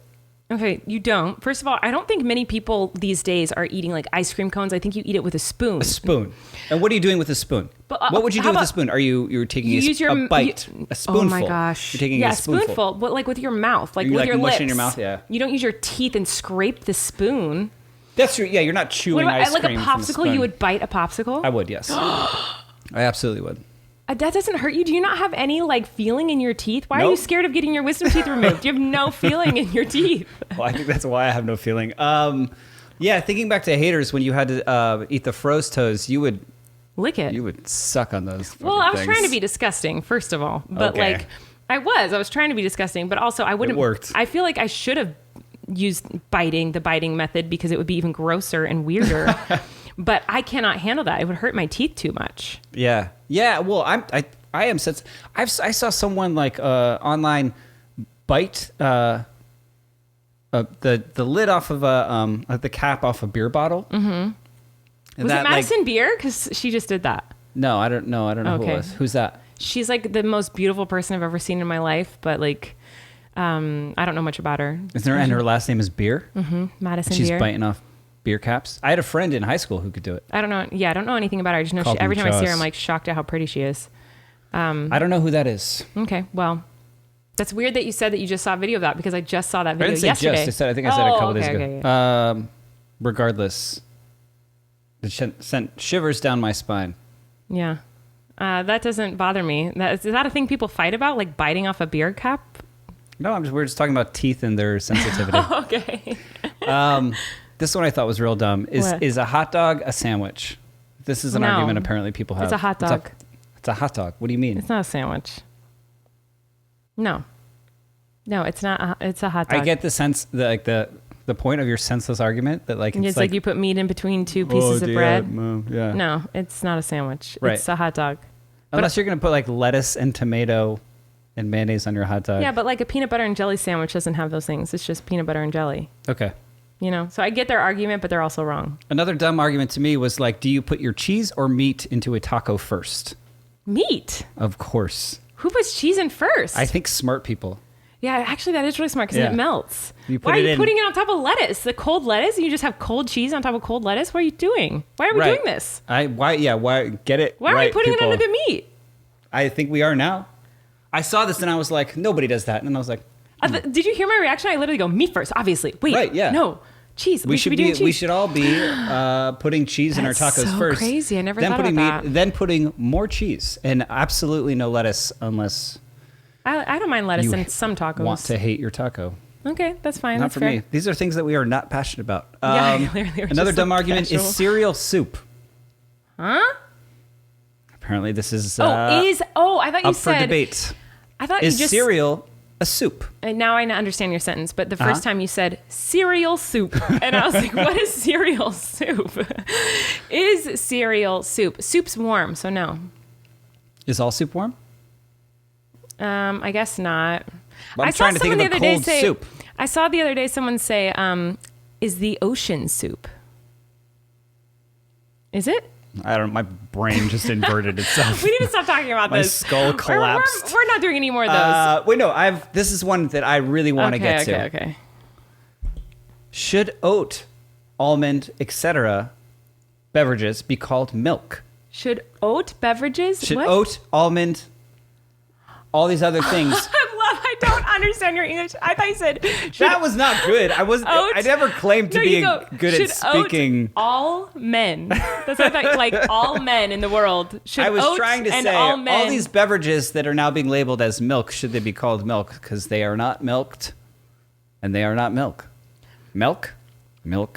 Okay, you don't. First of all, I don't think many people these days are eating like ice cream cones. I think you eat it with a spoon. A spoon. And what are you doing with a spoon? But, what would you do how with a about- spoon? Are you're taking You use your a bite, a spoonful? Oh my gosh! You're taking yeah, a spoonful. but like with your mouth, like You, with like, your mush lips. in your mouth, yeah. You don't use your teeth and scrape the spoon. That's true. Yeah, you're not chewing What about, ice like a cream from popsicle? spoon. You would bite a popsicle. I would. Yes. I absolutely would. That doesn't hurt you. Do you not have any like feeling in your teeth? Why are you Nope. scared of getting your wisdom teeth removed? You have no feeling in your teeth. Well, I think that's why I have no feeling. Yeah, thinking back to haters, when you had to eat the froze toes, you would Lick it. suck on those. Well, I was things. trying to be disgusting, first of all, but Okay. like I was trying to be disgusting, but also I wouldn't. It worked. I feel like I should have used the biting method because it would be even grosser and weirder. But I cannot handle that. It would hurt my teeth too much. Yeah. Well, I am since I saw someone like online bite the lid off of the cap off a beer bottle. Mm-hmm. Was it Madison Beer? Because she just did that. No, I don't know. Who Okay. it was. Who's that? She's like the most beautiful person I've ever seen in my life, but like, I don't know much about her. And her last name is Beer. Mm-hmm. Madison She's Beer. biting off beer caps. I had a friend in high school who could do it. I don't know. Yeah, I don't know anything about her. I just know Called every time I see her, Joss. I'm like shocked at how pretty she is. I don't know who that is. Okay, well, that's weird that you said that you just saw a video of that because I just saw that I video didn't say yesterday. just. I think I said it a couple days ago. Okay. Regardless, it sent shivers down my spine. Yeah. That doesn't bother me. Is that a thing people fight about, like biting off a beer cap? No, we're just talking about teeth and their sensitivity. Okay. This one I thought was real dumb. What? Is a hot dog a sandwich? This is an No. argument apparently people have. It's a hot dog. It's a hot dog. What do you mean? It's not a sandwich. No, it's not. It's a hot dog. I get the sense that like the point of your senseless argument that like It's like you put meat in between two pieces of bread. Yeah. No, it's not a sandwich. Right. It's a hot dog. Unless you're gonna put like lettuce and tomato and mayonnaise on your hot dog. Yeah, but like a peanut butter and jelly sandwich doesn't have those things. It's just peanut butter and jelly. Okay. You know, so I get their argument, but they're also wrong. Another dumb argument to me was like, do you put your cheese or meat into a taco first? Meat. Of course. Who puts cheese in first? I think smart people. Yeah, actually, that is really smart because Yeah. it melts. You put Why it are you in- putting it on top of lettuce? The cold lettuce? You just have cold cheese on top of cold lettuce? What are you doing? Why are we doing this? Why get it Why are we putting it under the meat? I think we are now. I saw this and I was like, nobody does that. And I was like, Did you hear my reaction? I literally go, meat first, obviously. Wait, Right, yeah. no, cheese. We should be doing cheese. We should all be putting cheese in our That's tacos so first. crazy. I never then thought putting about that. Then putting more cheese and absolutely no lettuce unless I don't mind lettuce you in some tacos. want to hate your taco. Okay, that's fine. Not That's for fair. me. These are things that we are not passionate about. Yeah, clearly we're another just, dumb like, argument casual. is cereal soup. Huh? Apparently, this is I thought you up for said. debate. I thought Is you just. cereal a soup? And now I understand your sentence, but the Uh-huh. first time you said cereal soup, and I was like, "What is cereal soup? Is cereal soup? Soup's warm, so no. Is all soup warm? I guess not. Well, I'm I saw trying to think someone of the a other day cold say. soup. I saw the other day someone say, "Is the ocean soup? Is it?" I don't. My brain just inverted itself. We need to stop talking about My this. skull collapsed. We're not doing any more of those. Wait, no. This is one that I really want to get to. Okay. Should oat, almond, etc. beverages be called milk? Should oat beverages? Should what? oat, almond, all these other things? I don't understand your English. I thought you said That was not good. I wasn't. oat- I never claimed to No, be you go, good at should oat speaking. all men. That's what I thought. Like all men in the world should. I was oat trying to and say all men. all these beverages that are now being labeled as milk, should they be called milk? Because they are not milked, and they are not milk. Milk.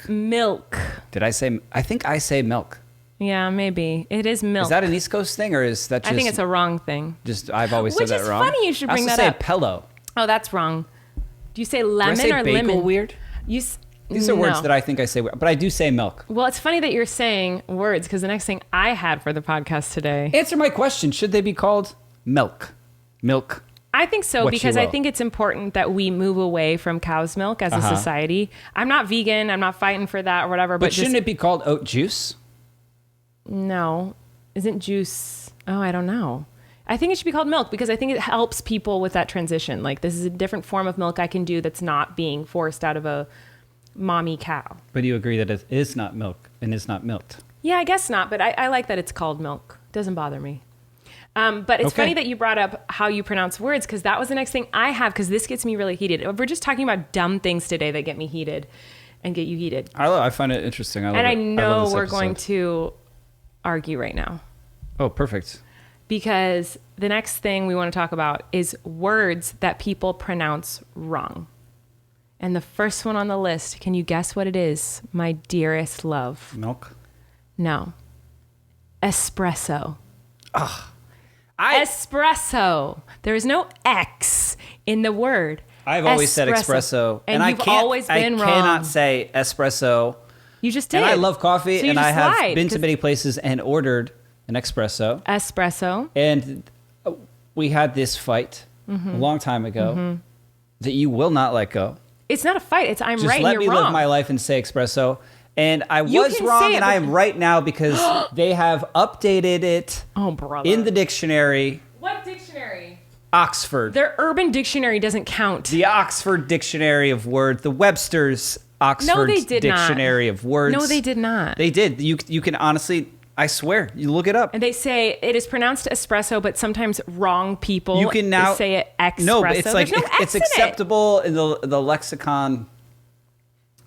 milk. Did I say? I think I say milk. Yeah, maybe it is milk. Is that an East Coast thing, or is that just? I think it's a wrong thing. Just I've always Which said that is wrong. funny you should bring I also that say up. pillow. Oh, that's wrong. Do you say Do I lemon say or bagel lemon? weird? These are words that I think I say, but I do say milk. Well, it's funny that you're saying words because the next thing I had for the podcast today. Answer my question. Should they be called milk? Milk. I think so What you because I will. think it's important that we move away from cow's milk as a society. I'm not vegan. I'm not fighting for that or whatever. But But shouldn't just, it be called oat juice? No. Isn't juice... Oh, I don't know. I think it should be called milk because I think it helps people with that transition. Like, this is a different form of milk I can do that's not being forced out of a mommy cow. But you agree that it is not milk and is not milked. Yeah, I guess not, but I like that it's called milk. Doesn't bother me. But it's Okay. funny that you brought up how you pronounce words because that was the next thing I have because this gets me really heated. We're just talking about dumb things today that get me heated and get you heated. I find it interesting. And I know we're going to argue right now Oh, perfect. because the next thing we want to talk about is words that people pronounce wrong. And the first one on the list, can you guess what it is, my dearest love? Milk. No. Espresso. Espresso. There is no X in the word. I've always said espresso, And I you've can't. always been I wrong. cannot say espresso. You just did. And I love coffee, So you and I just have lied, been to 'cause- many places and ordered an espresso. Espresso. And we had this fight a long time ago that you will not let go. It's not a fight. It's I'm Just right let and me you're live wrong. my life and say espresso. And I You was can wrong, say it, and I but- am right now because they have updated it Oh, brother. in the dictionary. What dictionary? Oxford. Their Urban Dictionary doesn't count. The Oxford Dictionary of Words. The Webster's Oxford they did not. Dictionary of Words. No, they did not. They did. You can honestly, I swear, you look it up. And they say it is pronounced espresso, but sometimes wrong people You can now say it espresso. No, but it's like There's no it's X in it. acceptable in the lexicon.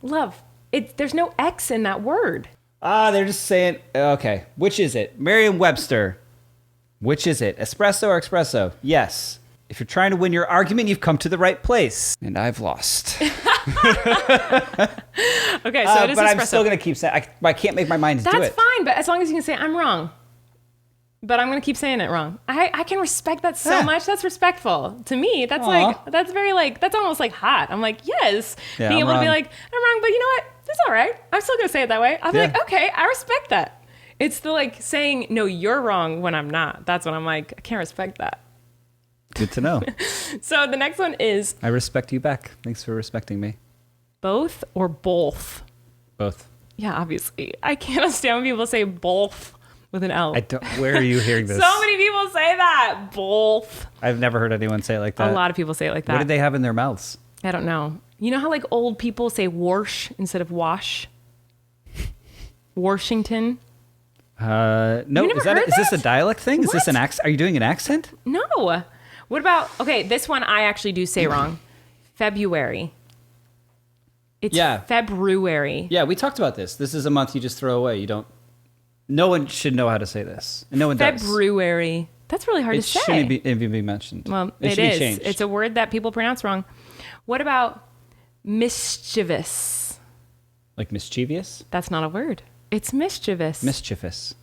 Love. There's no X in that word. They're just saying, okay, which is it? Merriam-Webster. Which is it? Espresso or espresso? Yes. If you're trying to win your argument, you've come to the right place. And I've lost. Okay, so it is but espresso. I'm still going to keep saying, I can't make my mind to do That's it. fine, but as long as you can say I'm wrong. But I'm going to keep saying it wrong. I can respect that so Yeah. much. That's respectful. To me, that's Aw. that's very that's almost like hot. I'm like, yes. Yeah, Being I'm able to be wrong. like, I'm wrong, but you know what? It's all right. I'm still going to say it that way. I'll be Yeah. like, okay, I respect that. It's the saying, no, you're wrong when I'm not. That's when I'm like, I can't respect that. Good to know. So the next one is I respect you back. Thanks for respecting me. both or both. Both. Yeah, obviously. I can't understand when people say both. with an L. Where are you hearing this? So many people say that. Both. I've never heard anyone say it like that. A lot of people say it like that. What did they have in their mouths? I don't know. You know how like old people say wash instead of wash? Washington. No. Is this a dialect thing? Is this an accent? Are you doing an accent? No. What about, okay, this one I actually do say wrong. February. It's February. Yeah, we talked about this. This is a month you just throw away. No one should know how to say this. And no one does. February. That's really hard to say. It shouldn't even be mentioned. Well, it it should is. be changed. It's a word that people pronounce wrong. What about mischievous? Like mischievous? That's not a word. It's mischievous. Mischievous.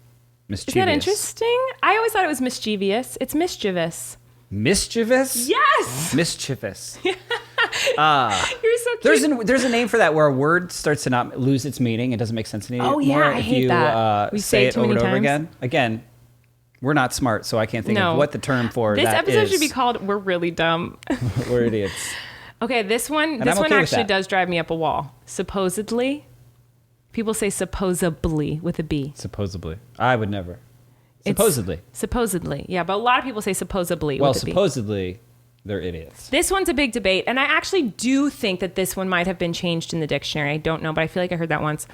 Is that interesting? I always thought it was mischievous. It's mischievous. Mischievous? Yes! Mischievous. You're so cute. There's a name for that where a word starts to not lose its meaning. It doesn't make sense anymore. Oh, yeah, I hate that. We say it too over many and over times. again. Again, we're not smart, so I can't think of what the term for this that episode is. should be called "We're Really Dumb." We're idiots. Okay, this one okay actually does drive me up a wall. Supposedly, people say supposably with a B. Supposedly, I would never. Supposedly, yeah, but a lot of people say supposedly. Well, with a B. supposedly, they're idiots. This one's a big debate, and I actually do think that this one might have been changed in the dictionary. I don't know, but I feel like I heard that once.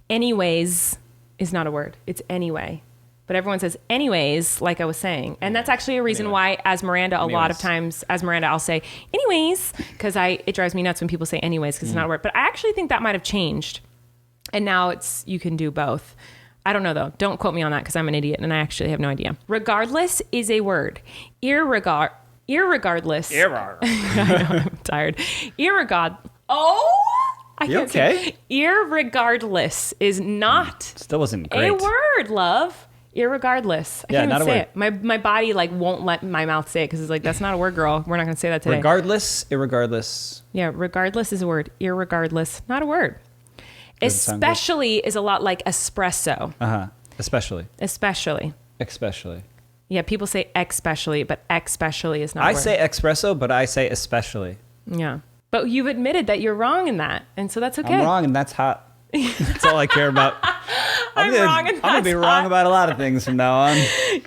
Anyways is not a word. It's anyway. But everyone says anyways, like I was saying. And that's actually a reason why, as Miranda, a lot of times, as Miranda, I'll say anyways, because it drives me nuts when people say anyways, because it's not a word. But I actually think that might have changed. And now you can do both. I don't know, though. Don't quote me on that, because I'm an idiot, and I actually have no idea. Regardless is a word. Irregardless. I know, I'm tired. I can't say. Irregardless is not Still wasn't great. a word, love. Irregardless. I can't even say it. My body won't let my mouth say it because it's like, that's not a word, girl. We're not going to say that today. Regardless, irregardless. Yeah, regardless is a word. Irregardless, not a word. Especially is a lot like espresso. Especially. Yeah, people say especially, but especially is not a word. I say espresso, but I say especially. Yeah. But you've admitted that you're wrong in that, and so that's okay. I'm wrong, and that's hot. That's all I care about. I'm going to be wrong about a lot of things from now on.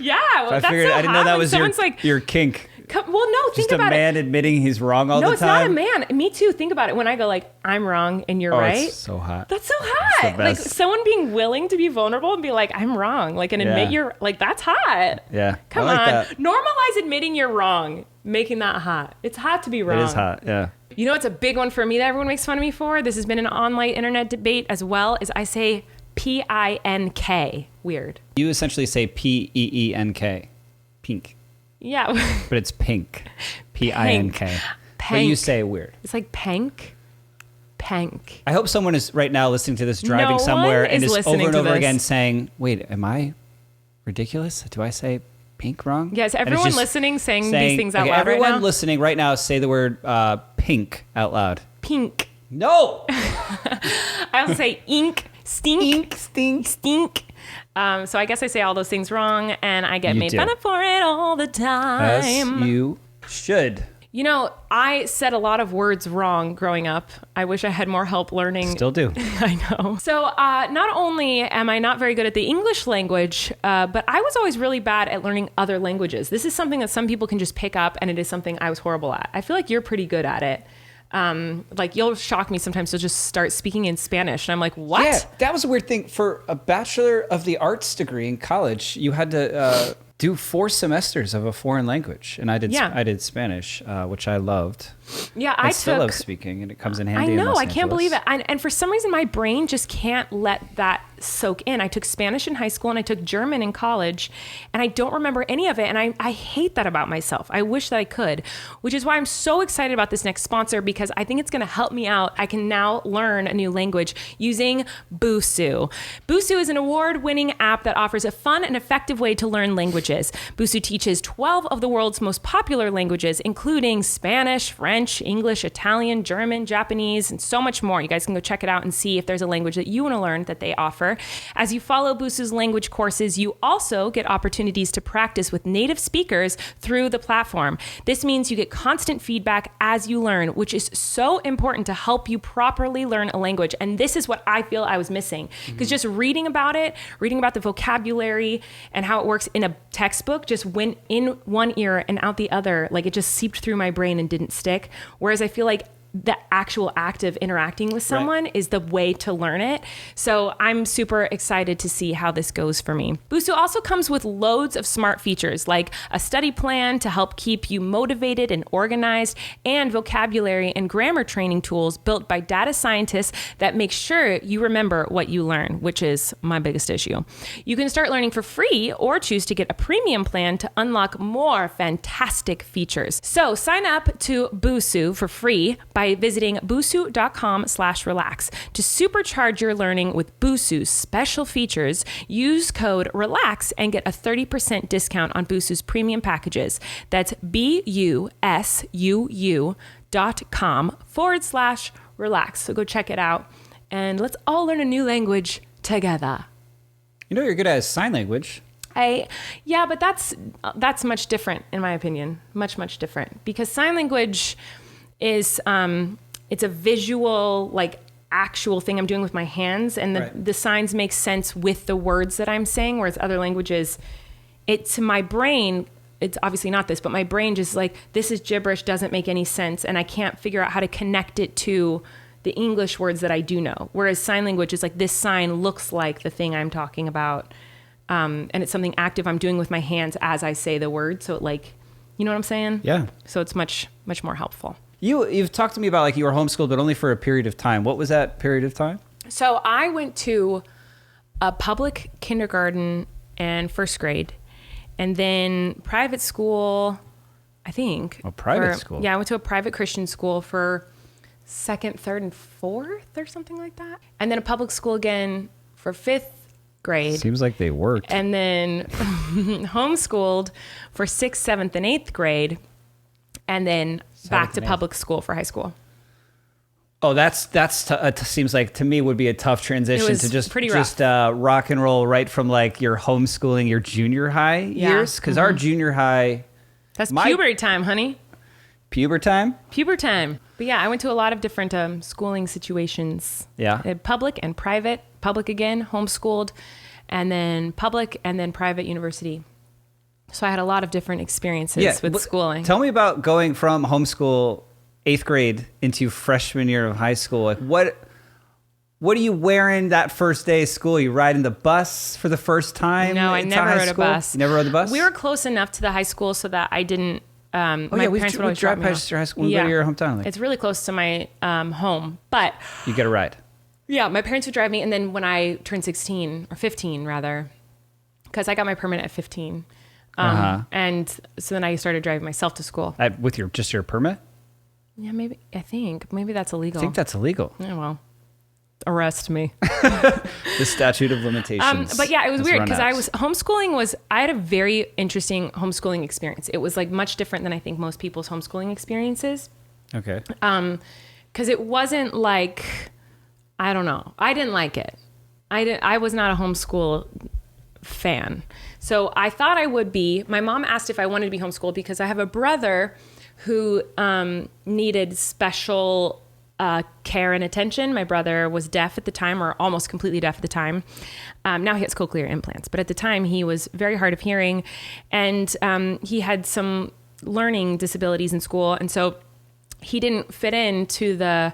Yeah, well, I figured I didn't know that was your kink. Well, no, think Just about it. Just a man admitting he's wrong all the time? No, it's not a man. Me too. Think about it. When I go I'm wrong and you're right. It's so hot. That's so hot. Like someone being willing to be vulnerable and be like, I'm wrong. And admit you're that's hot. Yeah. Come on. That. Normalize admitting you're wrong. Making that hot. It's hot to be wrong. It is hot. Yeah. You know, it's a big one for me that everyone makes fun of me for. This has been an online internet debate as well, is I say P-I-N-K. Weird. You essentially say P-E-E-N-K. Pink. Yeah. But it's pink. P-I-N-K. But you say weird. It's like pank. Pank. I hope someone is right now listening to this driving somewhere and is over and over again saying, wait, am I ridiculous? Do I say pink wrong? Yes, everyone listening saying these things out loud everyone right now. Listening right now, say the word pink out loud. Pink. No! I also say ink, stink. Ink, stink. Stink. So I guess I say all those things wrong, and I get made fun of for it all the time. As you should. You know, I said a lot of words wrong growing up. I wish I had more help learning. Still do. I know. So not only am I not very good at the English language, but I was always really bad at learning other languages. This is something that some people can just pick up, and it is something I was horrible at. I feel like you're pretty good at it. You'll shock me sometimes. You'll just start speaking in Spanish, and I'm like, what? Yeah, that was a weird thing. For a Bachelor of the Arts degree in college, you had to do 4 semesters of a foreign language, and I did Spanish, which I loved. Yeah, I still love speaking, and it comes in handy. I know, in Los I can't Angeles. believe it. And for some reason, my brain just can't let that soak in. I took Spanish in high school, and I took German in college, and I don't remember any of it, and I hate that about myself. I wish that I could, which is why I'm so excited about this next sponsor, because I think it's going to help me out. I can now learn a new language using BUSUU. BUSUU is an award-winning app that offers a fun and effective way to learn languages. languages. BUSUU teaches 12 of the world's most popular languages, including Spanish, French, English, Italian, German, Japanese, and so much more. You guys can go check it out and see if there's a language that you want to learn that they offer. As you follow BUSUU's language courses, you also get opportunities to practice with native speakers through the platform. This means you get constant feedback as you learn, which is so important to help you properly learn a language. And this is what I feel I was missing, because just reading about it, reading about the vocabulary and how it works in a textbook just went in one ear and out the other. Like it just seeped through my brain and didn't stick. Whereas I feel like the actual act of interacting with someone is the way to learn it. So I'm super excited to see how this goes for me. BUSUU also comes with loads of smart features like a study plan to help keep you motivated and organized, and vocabulary and grammar training tools built by data scientists that make sure you remember what you learn, which is my biggest issue. You can start learning for free or choose to get a premium plan to unlock more fantastic features. So sign up to BUSUU for free by visiting busuu.com/relax. To supercharge your learning with BUSUU's special features, use code RELAX and get a 30% discount on BUSUU's premium packages. That's busuu.com/relax. So go check it out and let's all learn a new language together. You know, you're good at sign language. Yeah, but that's much different in my opinion. Much different, because sign language is it's a visual, like actual thing I'm doing with my hands, and the signs make sense with the words that I'm saying, whereas other languages, to my brain, it's obviously not this, but my brain just like, this is gibberish, doesn't make any sense, and I can't figure out how to connect it to the English words that I do know. Whereas sign language is like, this sign looks like the thing I'm talking about, and it's something active I'm doing with my hands as I say the word, so it like, you know what I'm saying? Yeah. So it's much more helpful. You've talked to me about like you were homeschooled, but only for a period of time. What was that period of time? So I went to a public kindergarten and first grade, and then private school, I think. Oh, private school. Yeah, I went to a private Christian school for second, third, and fourth or something like that. And then a public school again for fifth grade. Seems like they worked. And then homeschooled for sixth, seventh, and eighth grade. And then back to public school for high school. Oh, that's seems like to me would be a tough transition to just rock and roll right from like your homeschooling, your junior high years, because our junior high, that's puberty time, honey. Puber time. But yeah, I went to a lot of different schooling situations. Yeah, public and private. Public again, homeschooled, and then public, and then private university. So I had a lot of different experiences with schooling. Tell me about going from homeschool 8th grade into freshman year of high school. Like what are you wearing that first day of school? You riding the bus for the first time? No, I never rode a bus. You never rode the bus? We were close enough to the high school so that I didn't. My parents would always drive past your high school and go to your hometown. Like. It's really close to my home, but you get a ride. Yeah, my parents would drive me, and then when I turned 16 or 15 rather, because I got my permit at 15. And so then I started driving myself to school. With your permit? Yeah, maybe that's illegal. I think that's illegal. Yeah, well, arrest me. The statute of limitations. But yeah, it was weird because I had a very interesting homeschooling experience. It was like much different than I think most people's homeschooling experiences. Okay. Because it wasn't like, I don't know. I didn't like it. I was not a homeschool fan. So I thought I would be. My mom asked if I wanted to be homeschooled because I have a brother who needed special care and attention. My brother was deaf at the time, or almost completely deaf at the time. Now he has cochlear implants, but at the time he was very hard of hearing, and he had some learning disabilities in school, and so he didn't fit into the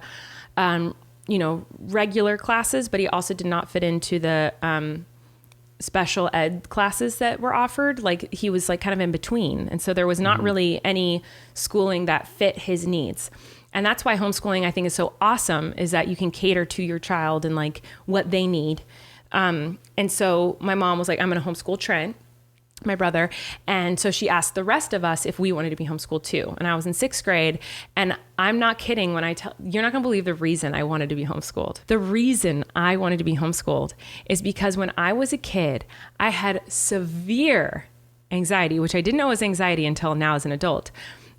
regular classes, but he also did not fit into the special ed classes that were offered. Like he was like kind of in between. And so there was not really any schooling that fit his needs. And that's why homeschooling I think is so awesome, is that you can cater to your child and like what they need. And so my mom was like, I'm going to homeschool Trent, my brother. And so she asked the rest of us if we wanted to be homeschooled too. And I was in 6th grade, and I'm not kidding when I tell you're not gonna believe the reason I wanted to be homeschooled. The reason I wanted to be homeschooled is because when I was a kid, I had severe anxiety, which I didn't know was anxiety until now as an adult,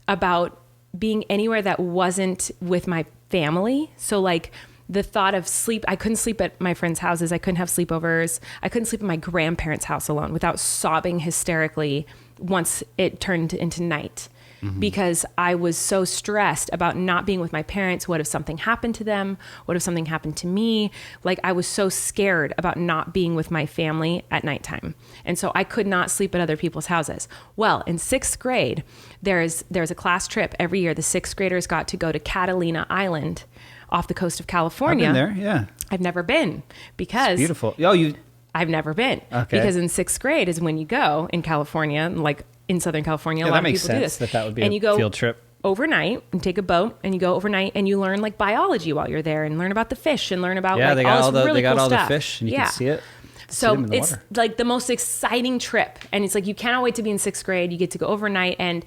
about being anywhere that wasn't with my family. So like the thought of sleep, I couldn't sleep at my friends' houses. I couldn't have sleepovers. I couldn't sleep at my grandparents' house alone without sobbing hysterically once it turned into night. Because I was so stressed about not being with my parents. What if something happened to them? What if something happened to me? Like I was so scared about not being with my family at nighttime. And so I could not sleep at other people's houses. Well, in 6th grade, there's a class trip every year. The 6th graders got to go to Catalina Island off the coast of California. I've been there, yeah. I've never been because... It's beautiful. Oh, I've never been. Okay. Because in 6th grade is when you go in California, like in Southern California, a lot of people do this. That would be and a you go field trip. Overnight and take a boat and you go overnight and you learn like biology while you're there and learn about the fish and learn about they all this really cool all stuff. the fish and you can see it. So it's like the most exciting trip. And it's like, you cannot wait to be in 6th grade. You get to go overnight and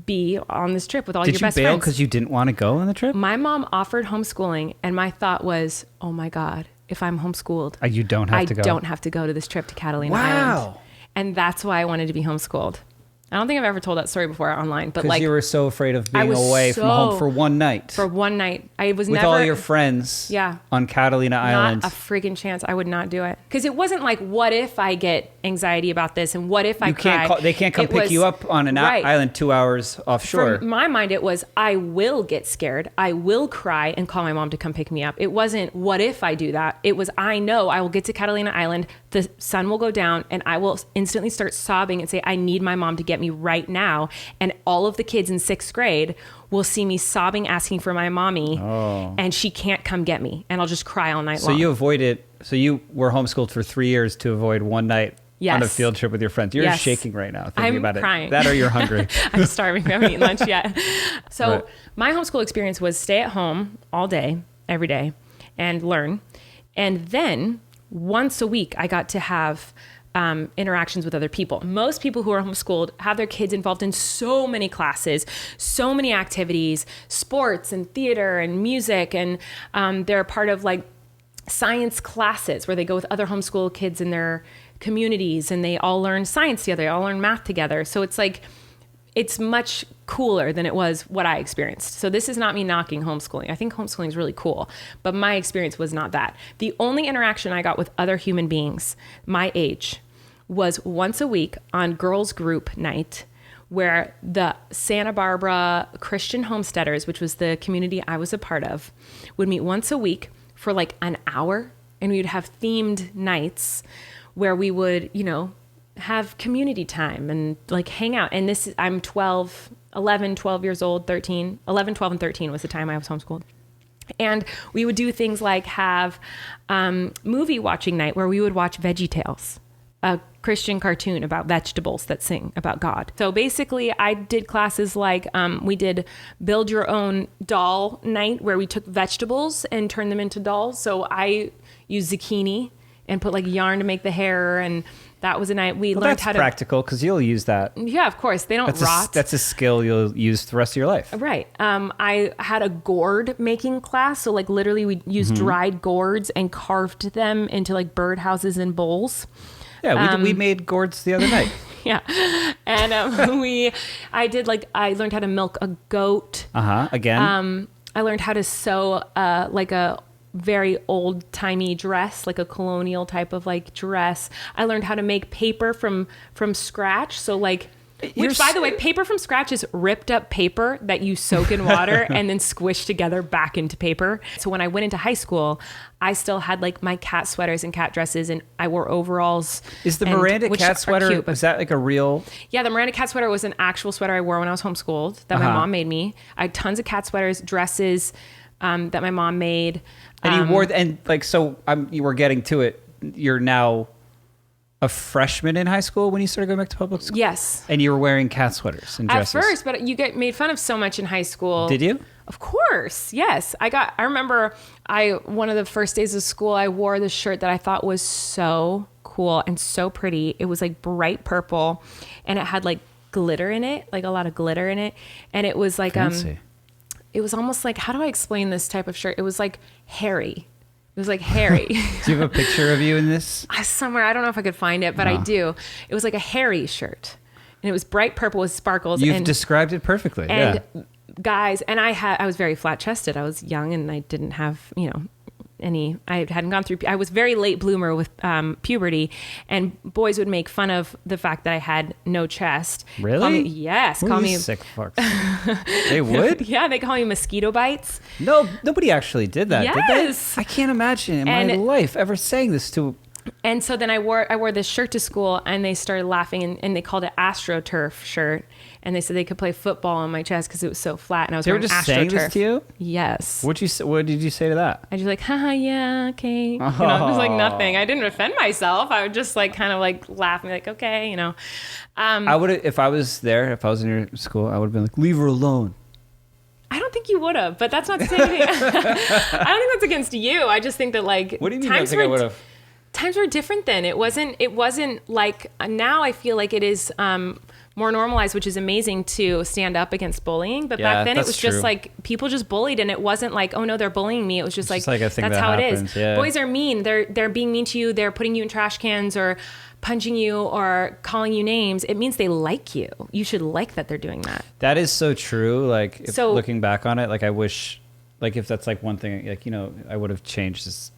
be on this trip with all your best friends. Did you bail because you didn't want to go on the trip? My mom offered homeschooling and my thought was, oh my God, if I'm homeschooled, you don't have to go. I don't have to go to this trip to Catalina Island. And that's why I wanted to be homeschooled. I don't think I've ever told that story before online, but like you were so afraid of being away from home for one night. For one night, I was with never all your friends. Yeah, on Catalina Island. Not a friggin' chance. I would not do it because it wasn't like, what if I get anxiety about this and what if I cry? They can't come pick you up on an island 2 hours offshore. From my mind, it was I will get scared, I will cry and call my mom to come pick me up. It wasn't what if I do that. It was I know I will get to Catalina Island, the sun will go down, and I will instantly start sobbing and say I need my mom to get me right now. And all of the kids in 6th grade will see me sobbing, asking for my mommy, and she can't come get me. And I'll just cry all night long. So you were homeschooled for 3 years to avoid one night on a field trip with your friends. You're shaking right now thinking about crying. it. That or you're hungry. I'm starving. We haven't eaten lunch yet. So my homeschool experience was stay at home all day, every day, and learn. And then once a week, I got to have interactions with other people. Most people who are homeschooled have their kids involved in so many classes, so many activities, sports and theater and music. And they're a part of like science classes where they go with other homeschool kids in their communities and they all learn science together. They all learn math together. So it's like, it's much cooler than it was what I experienced. So this is not me knocking homeschooling. I think homeschooling is really cool, but my experience was not that. The only interaction I got with other human beings my age was once a week on girls group night, where the Santa Barbara Christian Homesteaders, which was the community I was a part of, would meet once a week for like an hour, and we would have themed nights where we would, have community time and like hang out. And I'm 12 years old, 13, 11, 12, and 13 was the time I was homeschooled. And we would do things like have movie watching night where we would watch VeggieTales, a Christian cartoon about vegetables that sing about God. So basically I did classes like we did build your own doll night where we took vegetables and turned them into dolls. So I used zucchini and put like yarn to make the hair, and that was a night we learned how to... That's practical because you'll use that. Yeah, of course. They don't rot. That's a skill you'll use the rest of your life. Right. I had a gourd making class. So like literally we used dried gourds and carved them into like birdhouses and bowls. Yeah, we made gourds the other night. Yeah. And I learned how to milk a goat. Again. I learned how to sew like a very old-timey dress, like a colonial type of like dress. I learned how to make paper from scratch. So like, which by the way, paper from scratch is ripped up paper that you soak in water and then squish together back into paper. So when I went into high school, I still had like my cat sweaters and cat dresses, and I wore overalls. Is the Miranda cat sweater, is that like a real? Yeah, the Miranda cat sweater was an actual sweater I wore when I was homeschooled that my mom made me. I had tons of cat sweaters, dresses that my mom made. And you wore, and like, so you were getting to it. You're now a freshman in high school when you started going back to public school? Yes. And you were wearing cat sweaters and dresses? At first, but you get made fun of so much in high school. Did you? Of course, yes. I remember one of the first days of school, I wore this shirt that I thought was so cool and so pretty. It was like bright purple, and it had like glitter in it, like a lot of glitter in it. And it was like, fancy. It was almost like, how do I explain this type of shirt? It was like hairy, It was like hairy. Do you have a picture of you in this? Somewhere. I don't know if I could find it, but I do. It was like a hairy shirt. And it was bright purple with sparkles. You've described it perfectly. And guys, and I was very flat chested. I was young and I didn't have, I hadn't gone through, I was very late bloomer with puberty, and boys would make fun of the fact that I had no chest. Really? Call me sick fucks. They would? Yeah, they call me mosquito bites. No, nobody actually did that, did Yes. they? I can't imagine in my life ever saying this to... And so then I wore this shirt to school, and they started laughing, and they called it AstroTurf shirt. And they said they could play football on my chest because it was so flat, and I was wearing AstroTurf. They were just saying this to you? What Yes. did you say to that? I just like, haha, yeah, okay. Just like nothing. I didn't offend myself. I would just like kind of like laugh and be like, okay, I would, if I was in your school, I would have been like, leave her alone. I don't think you would have, but that's not to say anything. I don't think that's against you. I just think that like, what do you mean? I think I would have. Times were different then. It wasn't like, now I feel like it is more normalized, which is amazing, to stand up against bullying. But back then it was just like people just bullied, and it wasn't like, oh no, they're bullying me. It was just like a thing that's how happens. it is. Yeah. Boys are mean. They're being mean to you. They're putting you in trash cans or punching you or calling you names. It means they like you. You should like that they're doing that. That is so true. Like looking back on it, like I wish, like if that's like one thing, like I would have changed this.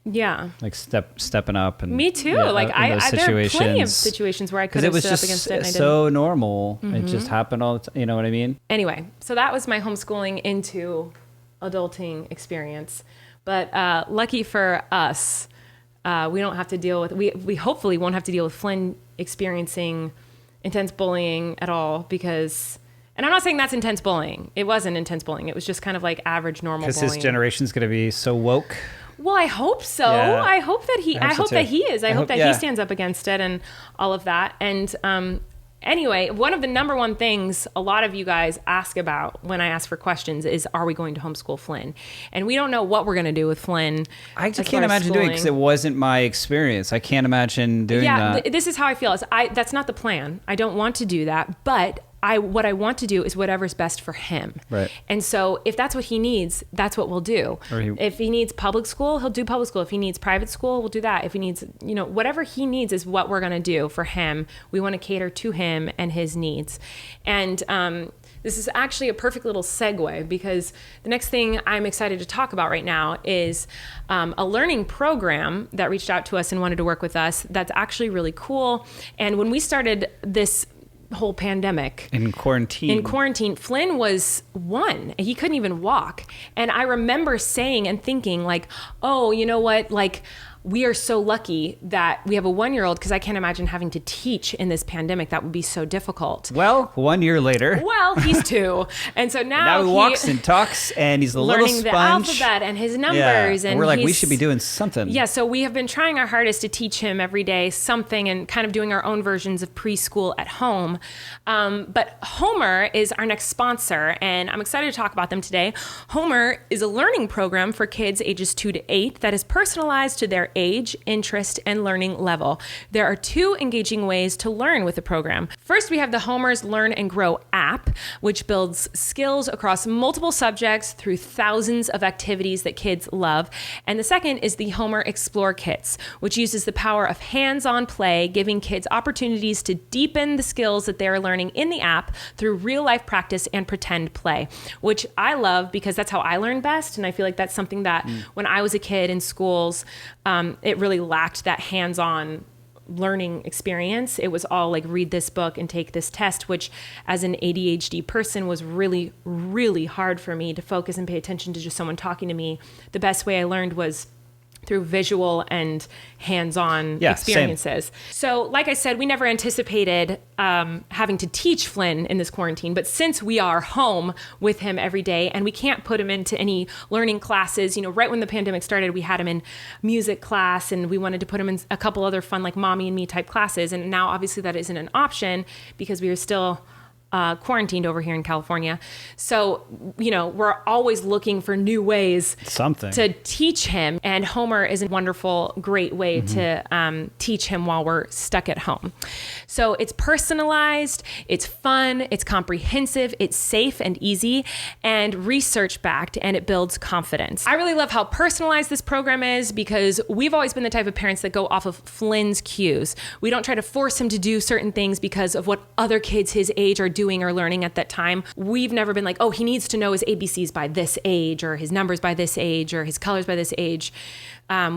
Yeah. Like stepping up. And me too. Like there are plenty of situations where I could have stood up against it. And I didn't. So normal. Mm-hmm. It just happened all the time. You know what I mean? Anyway, so that was my homeschooling into adulting experience. But lucky for us, we don't have to deal with, we hopefully won't have to deal with Flynn experiencing intense bullying at all, because, and I'm not saying that's intense bullying. It wasn't intense bullying. It was just kind of like average, normal bullying. Because his generation's going to be so woke. Well, I hope so. Yeah. I hope that he is. I hope that he stands up against it and all of that. And anyway, one of the number one things a lot of you guys ask about when I ask for questions is, are we going to homeschool Flynn? And we don't know what we're going to do with Flynn. I just can't imagine doing it because it wasn't my experience. I can't imagine doing that. Yeah, this is how I feel. That's not the plan. I don't want to do that, but what I want to do is whatever's best for him. Right. And so if that's what he needs, that's what we'll do. If he needs public school, he'll do public school. If he needs private school, we'll do that. If he needs, whatever he needs is what we're going to do for him. We want to cater to him and his needs. And this is actually a perfect little segue, because the next thing I'm excited to talk about right now is a learning program that reached out to us and wanted to work with us. That's actually really cool. And when we started this whole pandemic in quarantine, Flynn was 1. He couldn't even walk. And I remember saying and thinking like, oh, you know what? Like, we are so lucky that we have a 1-year-old, because I can't imagine having to teach in this pandemic. That would be so difficult. Well, 1 year later. Well, he's 2. And so now he walks and talks, and he's a little sponge. Learning the alphabet and his numbers. Yeah. And we're like, we should be doing something. Yeah, so we have been trying our hardest to teach him every day something, and kind of doing our own versions of preschool at home. But Homer is our next sponsor, and I'm excited to talk about them today. Homer is a learning program for kids ages 2 to 8 that is personalized to their age, interest, and learning level. There are 2 engaging ways to learn with the program. First, we have the Homer's Learn and Grow app, which builds skills across multiple subjects through thousands of activities that kids love. And the second is the Homer Explore Kits, which uses the power of hands-on play, giving kids opportunities to deepen the skills that they are learning in the app through real-life practice and pretend play, which I love because that's how I learn best. And I feel like that's something that when I was a kid in schools, it really lacked that hands-on learning experience. It was all like, read this book and take this test, which as an ADHD person was really, really hard for me to focus and pay attention to just someone talking to me. The best way I learned was through visual and hands-on experiences. Same. So like I said, we never anticipated having to teach Flynn in this quarantine, but since we are home with him every day and we can't put him into any learning classes, right when the pandemic started, we had him in music class and we wanted to put him in a couple other fun like Mommy and Me type classes. And now obviously that isn't an option because we are still quarantined over here in California. So, we're always looking for new ways to teach him. And Homer is a wonderful, great way to teach him while we're stuck at home. So it's personalized, it's fun, it's comprehensive, it's safe and easy, and research-backed, and it builds confidence. I really love how personalized this program is because we've always been the type of parents that go off of Flynn's cues. We don't try to force him to do certain things because of what other kids his age are doing or learning at that time. We've never been like, oh, he needs to know his ABCs by this age, or his numbers by this age, or his colors by this age.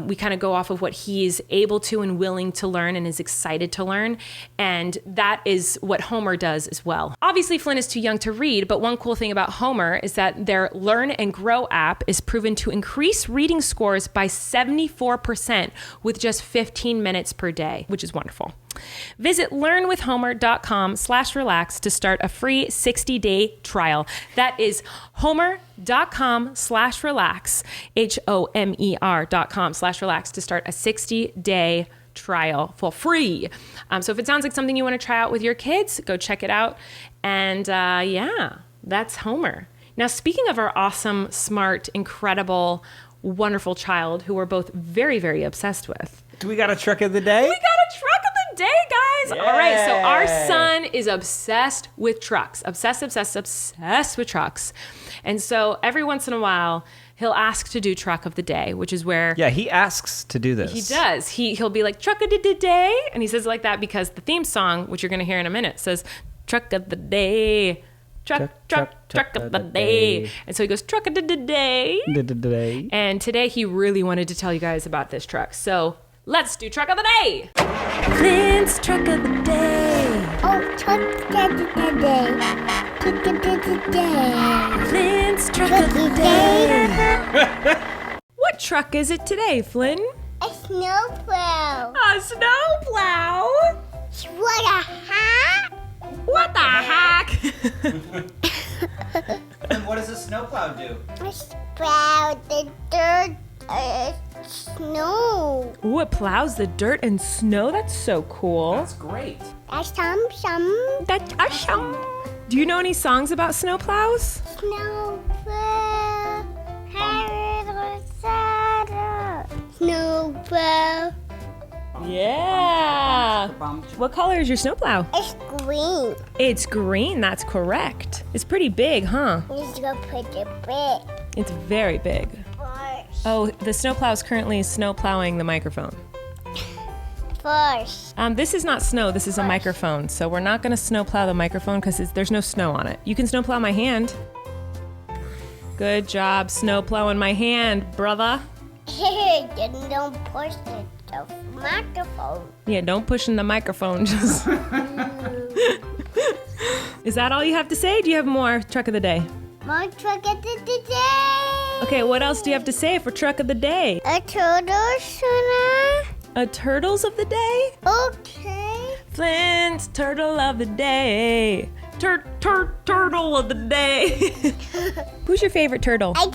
We kind of go off of what he's able to and willing to learn and is excited to learn. And that is what Homer does as well. Obviously, Flynn is too young to read, but one cool thing about Homer is that their Learn and Grow app is proven to increase reading scores by 74% with just 15 minutes per day, which is wonderful. Visit learnwithhomer.com/relax to start a free 60-day trial. That is homer.com/relax, HOMER.com/relax to start a 60-day trial for free. So if it sounds like something you want to try out with your kids, go check it out. And that's Homer. Now, speaking of our awesome, smart, incredible, wonderful child who we're both very, very obsessed with. Do we got a truck of the day? We got a truck of the day, guys. Yay. All right, so our son is obsessed with trucks. Obsessed with trucks. And so every once in a while, he'll ask to do truck of the day, which is where... Yeah, he asks to do this. He does. He'll be like, truck of the day. And he says it like that because the theme song, which you're going to hear in a minute, says, truck of the day. Truck of the day. And so he goes, truck of the day. And today he really wanted to tell you guys about this truck. So let's do truck of the day. Flynn's truck of the day. Oh, truck of the day. Truck of the day. Flynn's truck of the day. What truck is it today, Flynn? A snowplow. A snowplow. What a hat. What the heck? And what does a snowplow do? I plow the dirt snow. Ooh, it plows the dirt and snow. That's so cool. That's great. Some. That's awesome. Do you know any songs about snowplows? Snowplow. Snowplow. Yeah. What color is your snowplow? It's green. It's green. That's correct. It's pretty big, huh? Let's go put it big. It's very big. First. Oh, the snowplow is currently snowplowing the microphone. First. This is not snow. This is a microphone. So we're not going to snowplow the microphone because there's no snow on it. You can snowplow my hand. Good job snowplowing my hand, brother. Don't push the microphone. Yeah, don't push in the microphone. Just Is that all you have to say? Do you have more truck of the day? More truck of the day. Okay, what else do you have to say for truck of the day? A turtle, Shana. A turtles of the day? Okay. Flynn's turtle of the day. Turtle of the day. Who's your favorite turtle? A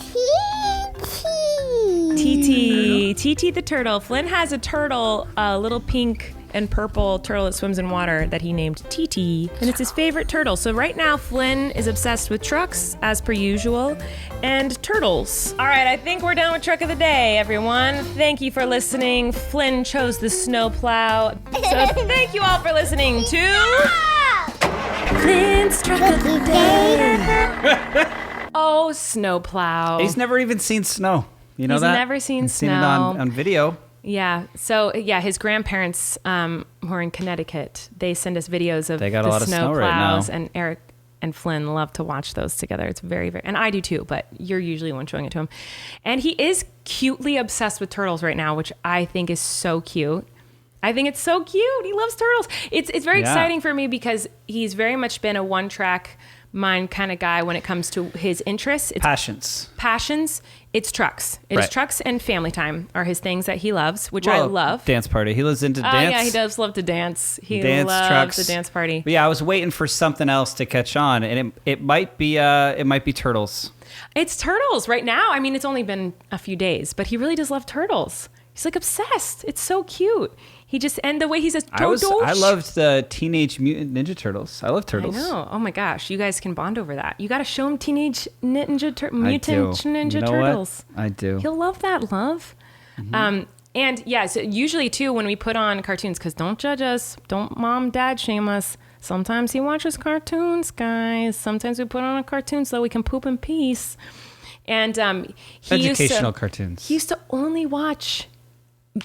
TT the turtle. Flynn has a turtle, a little pink and purple turtle that swims in water that he named TT, and it's his favorite turtle. So right now, Flynn is obsessed with trucks, as per usual, and turtles. All right, I think we're done with truck of the day, everyone. Thank you for listening. Flynn chose the snowplow. So thank you all for listening to Flynn's truck of the day. Oh, snowplow. He's never even seen snow. You know He's that? never seen He's snow. seen it on video. Yeah. So, yeah, his grandparents who are in Connecticut, they send us videos of They got a the lot of snow right plows, now. and Erik and Flynn love to watch those together. It's very, very, and I do too, but you're usually the one showing it to him. And he is cutely obsessed with turtles right now, which I think is so cute. I think it's so cute. He loves turtles. It's very exciting for me because he's very much been a one-track mind kind of guy when it comes to his interests. It's passions. It's trucks. It's trucks and family time are his things that he loves, which I love. Dance party. He lives into dance. Oh yeah, he does love to dance. He loves trucks. the dance party. But yeah, I was waiting for something else to catch on, and it might be turtles. It's turtles right now. I mean, it's only been a few days, but he really does love turtles. He's like obsessed. It's so cute. He just, and the way he says, I loved the Teenage Mutant Ninja Turtles. I love turtles. I know. Oh my gosh. You guys can bond over that. You got to show him Teenage Mutant Ninja You know Turtles. what? I do. He'll love that, love. And yeah, so usually too, when we put on cartoons, because don't judge us, don't mom, dad shame us. Sometimes he watches cartoons, guys. Sometimes we put on a cartoon so we can poop in peace. And Educational cartoons. He used to only watch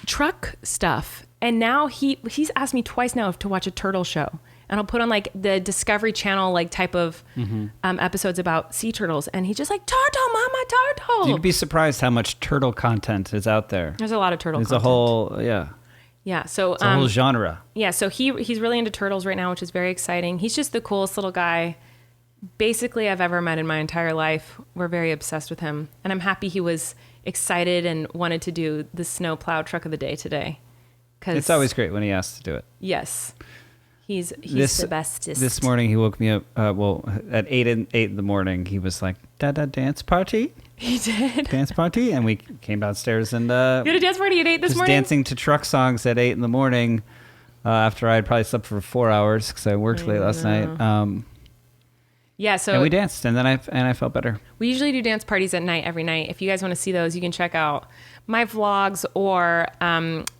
truck stuff. And now he's asked me twice now to watch a turtle show. And I'll put on like the Discovery Channel like type of episodes about sea turtles. And he's just like, turtle, mama, turtle. You'd be surprised how much turtle content is out there. There's a lot of turtle content. There's a whole, Yeah, so it's a whole genre. Yeah, so he's really into turtles right now, which is very exciting. He's just the coolest little guy basically I've ever met in my entire life. We're very obsessed with him. And I'm happy he was excited and wanted to do the snow plow truck of the day today. It's always great when he asks to do it. Yes. He's the bestest. This morning he woke me up, at 8 in the morning, he was like, Dada, dance party? He did. Dance party? And we came downstairs and... you had a dance party at 8 this morning? Dancing to truck songs at 8 in the morning after I had probably slept for 4 hours because I worked late last night. Yeah, so... And we danced, and then I felt better. We usually do dance parties at night every night. If you guys want to see those, you can check out my vlogs or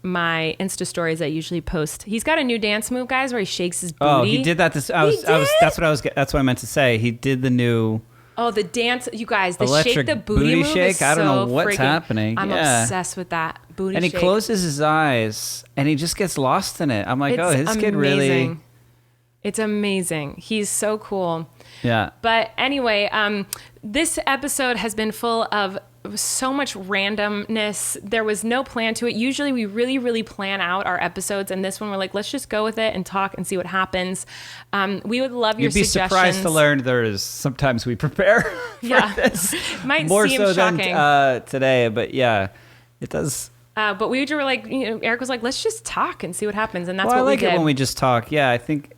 my Insta stories I usually post. He's got a new dance move, guys, where he shakes his booty. Oh, he did that. That's what I meant to say. He did the new... Oh, the dance, you guys, the electric shake the booty move shake. is I don't know so what's freaking, happening. I'm obsessed with that booty and shake. he closes his eyes and he just gets lost in it. I'm like, this kid really... It's amazing. He's so cool. Yeah. But anyway, this episode has been full of so much randomness. There was no plan to it. Usually we really, really plan out our episodes. And this one we're like, let's just go with it and talk and see what happens. We would love your suggestions. You'd be surprised to learn there is sometimes we prepare for this. Might More seem so shocking. Than today. But yeah, it does. But we were like, Erik was like, let's just talk and see what happens. And that's what I like we did. it when we just talk. Yeah, I think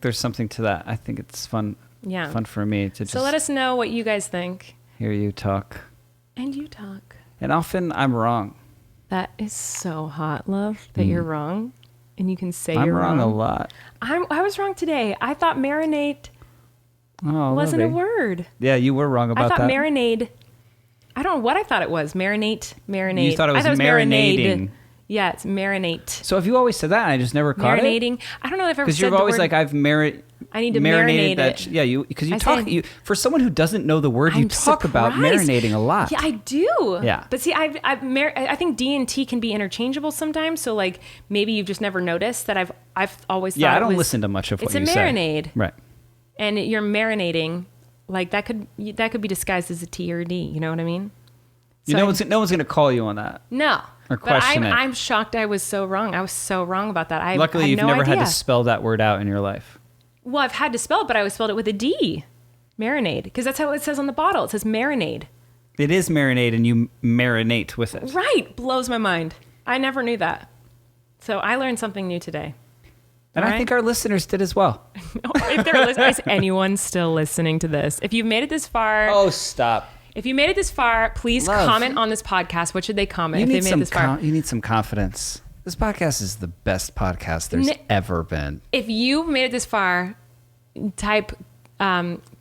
there's something to that. I think it's fun. Yeah. Fun for me to just... So let us know what you guys think. Hear you talk. And you talk. And often I'm wrong. That is so hot, love, that you're wrong. And you can say you're wrong. I'm wrong a lot. I was wrong today. I thought marinate wasn't a word. Yeah, you were wrong about that. I thought marinade. I don't know what I thought it was. Marinate. You thought it was marinating. Yeah, it's marinate. So have you always said that? I just never caught it. Marinating. I don't know if I've ever said the word. Because you're always like, I need to marinate it. Yeah, because you talk. For someone who doesn't know the word, you talk about marinating a lot. Yeah, I do. Yeah. But see, I think D and T can be interchangeable sometimes. So like maybe you've just never noticed that I've always thought. Yeah, I don't listen to much of what you say. It's a marinade. Right. And you're marinating, like that could be disguised as a T or a D. You know what I mean? So no one's going to call you on that. No. Or question it. I'm shocked I was so wrong. I was so wrong about that. Luckily, you've never had to spell that word out in your life. Well, I've had to spell it, but I always spelled it with a D. Marinade. Because that's how it says on the bottle. It says marinade. It is marinade, and you marinate with it. Right. Blows my mind. I never knew that. So I learned something new today. And I think our listeners did as well. If they're listening, is anyone still listening to this? If you've made it this far... Oh, stop. If you made it this far, please comment on this podcast. What should they comment if they made it this far? You need some confidence. This podcast is the best podcast there's ever been. If you've made it this far, type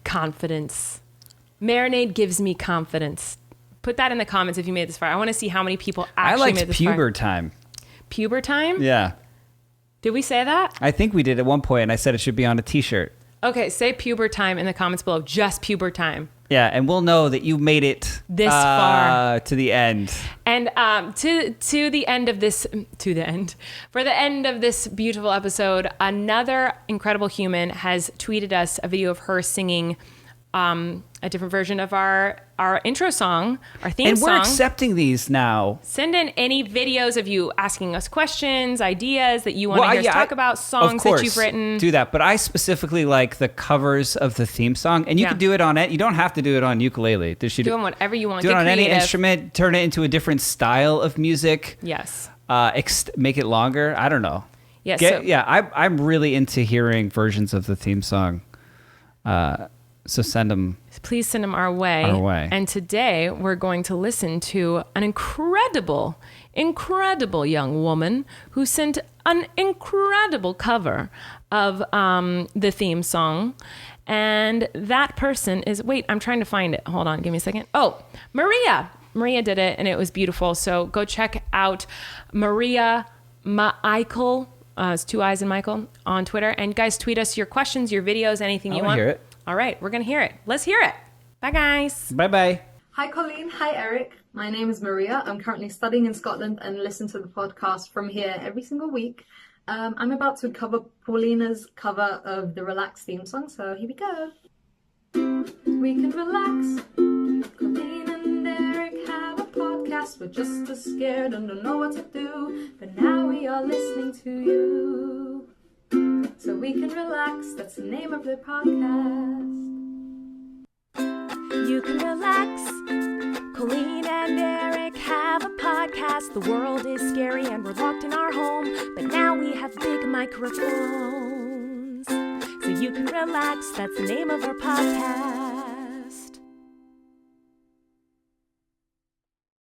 confidence. Marinade gives me confidence. Put that in the comments if you made it this far. I want to see how many people actually made this far. I liked puber time. Puber time? Yeah. Did we say that? I think we did at one point, and I said it should be on a t-shirt. Okay, say puber time in the comments below. Just puber time. Yeah, and we'll know that you made it this far to the end. And to the end of this, for the end of this beautiful episode, another incredible human has tweeted us a video of her singing a different version of our intro song, our theme song. And we're accepting these now. Send in any videos of you asking us questions, ideas that you want to hear us talk about, songs that you've written. Do that. But I specifically like the covers of the theme song. And you can do it on it. You don't have to do it on ukulele. Do it on whatever you want. Do it on any instrument. Turn it into a different style of music. Yes. Make it longer. I don't know. Yes. I'm really into hearing versions of the theme song. So send them. Please send them our way. Our way. And today we're going to listen to an incredible young woman who sent an incredible cover of the theme song. And that person is, wait, I'm trying to find it. Hold on, give me a second. Oh, Maria. Maria did it, and it was beautiful. So go check out Maria Michael. It's 2 I's in Michael on Twitter. And guys, tweet us your questions, your videos, anything you want. Hear it. All right, we're going to hear it. Let's hear it. Bye, guys. Bye-bye. Hi Colleen, hi Erik. My name is Maria. I'm currently studying in Scotland and listen to the podcast from here every single week. I'm about to cover Paulina's cover of the Relax theme song, so here we go. We can relax. Colleen and Erik have a podcast. We're just as scared and don't know what to do, but now we are listening to you. So we can relax, that's the name of the podcast. You can relax. Colleen and Erik have a podcast. The world is scary and we're locked in our home, but now we have big microphones. So you can relax, that's the name of our podcast.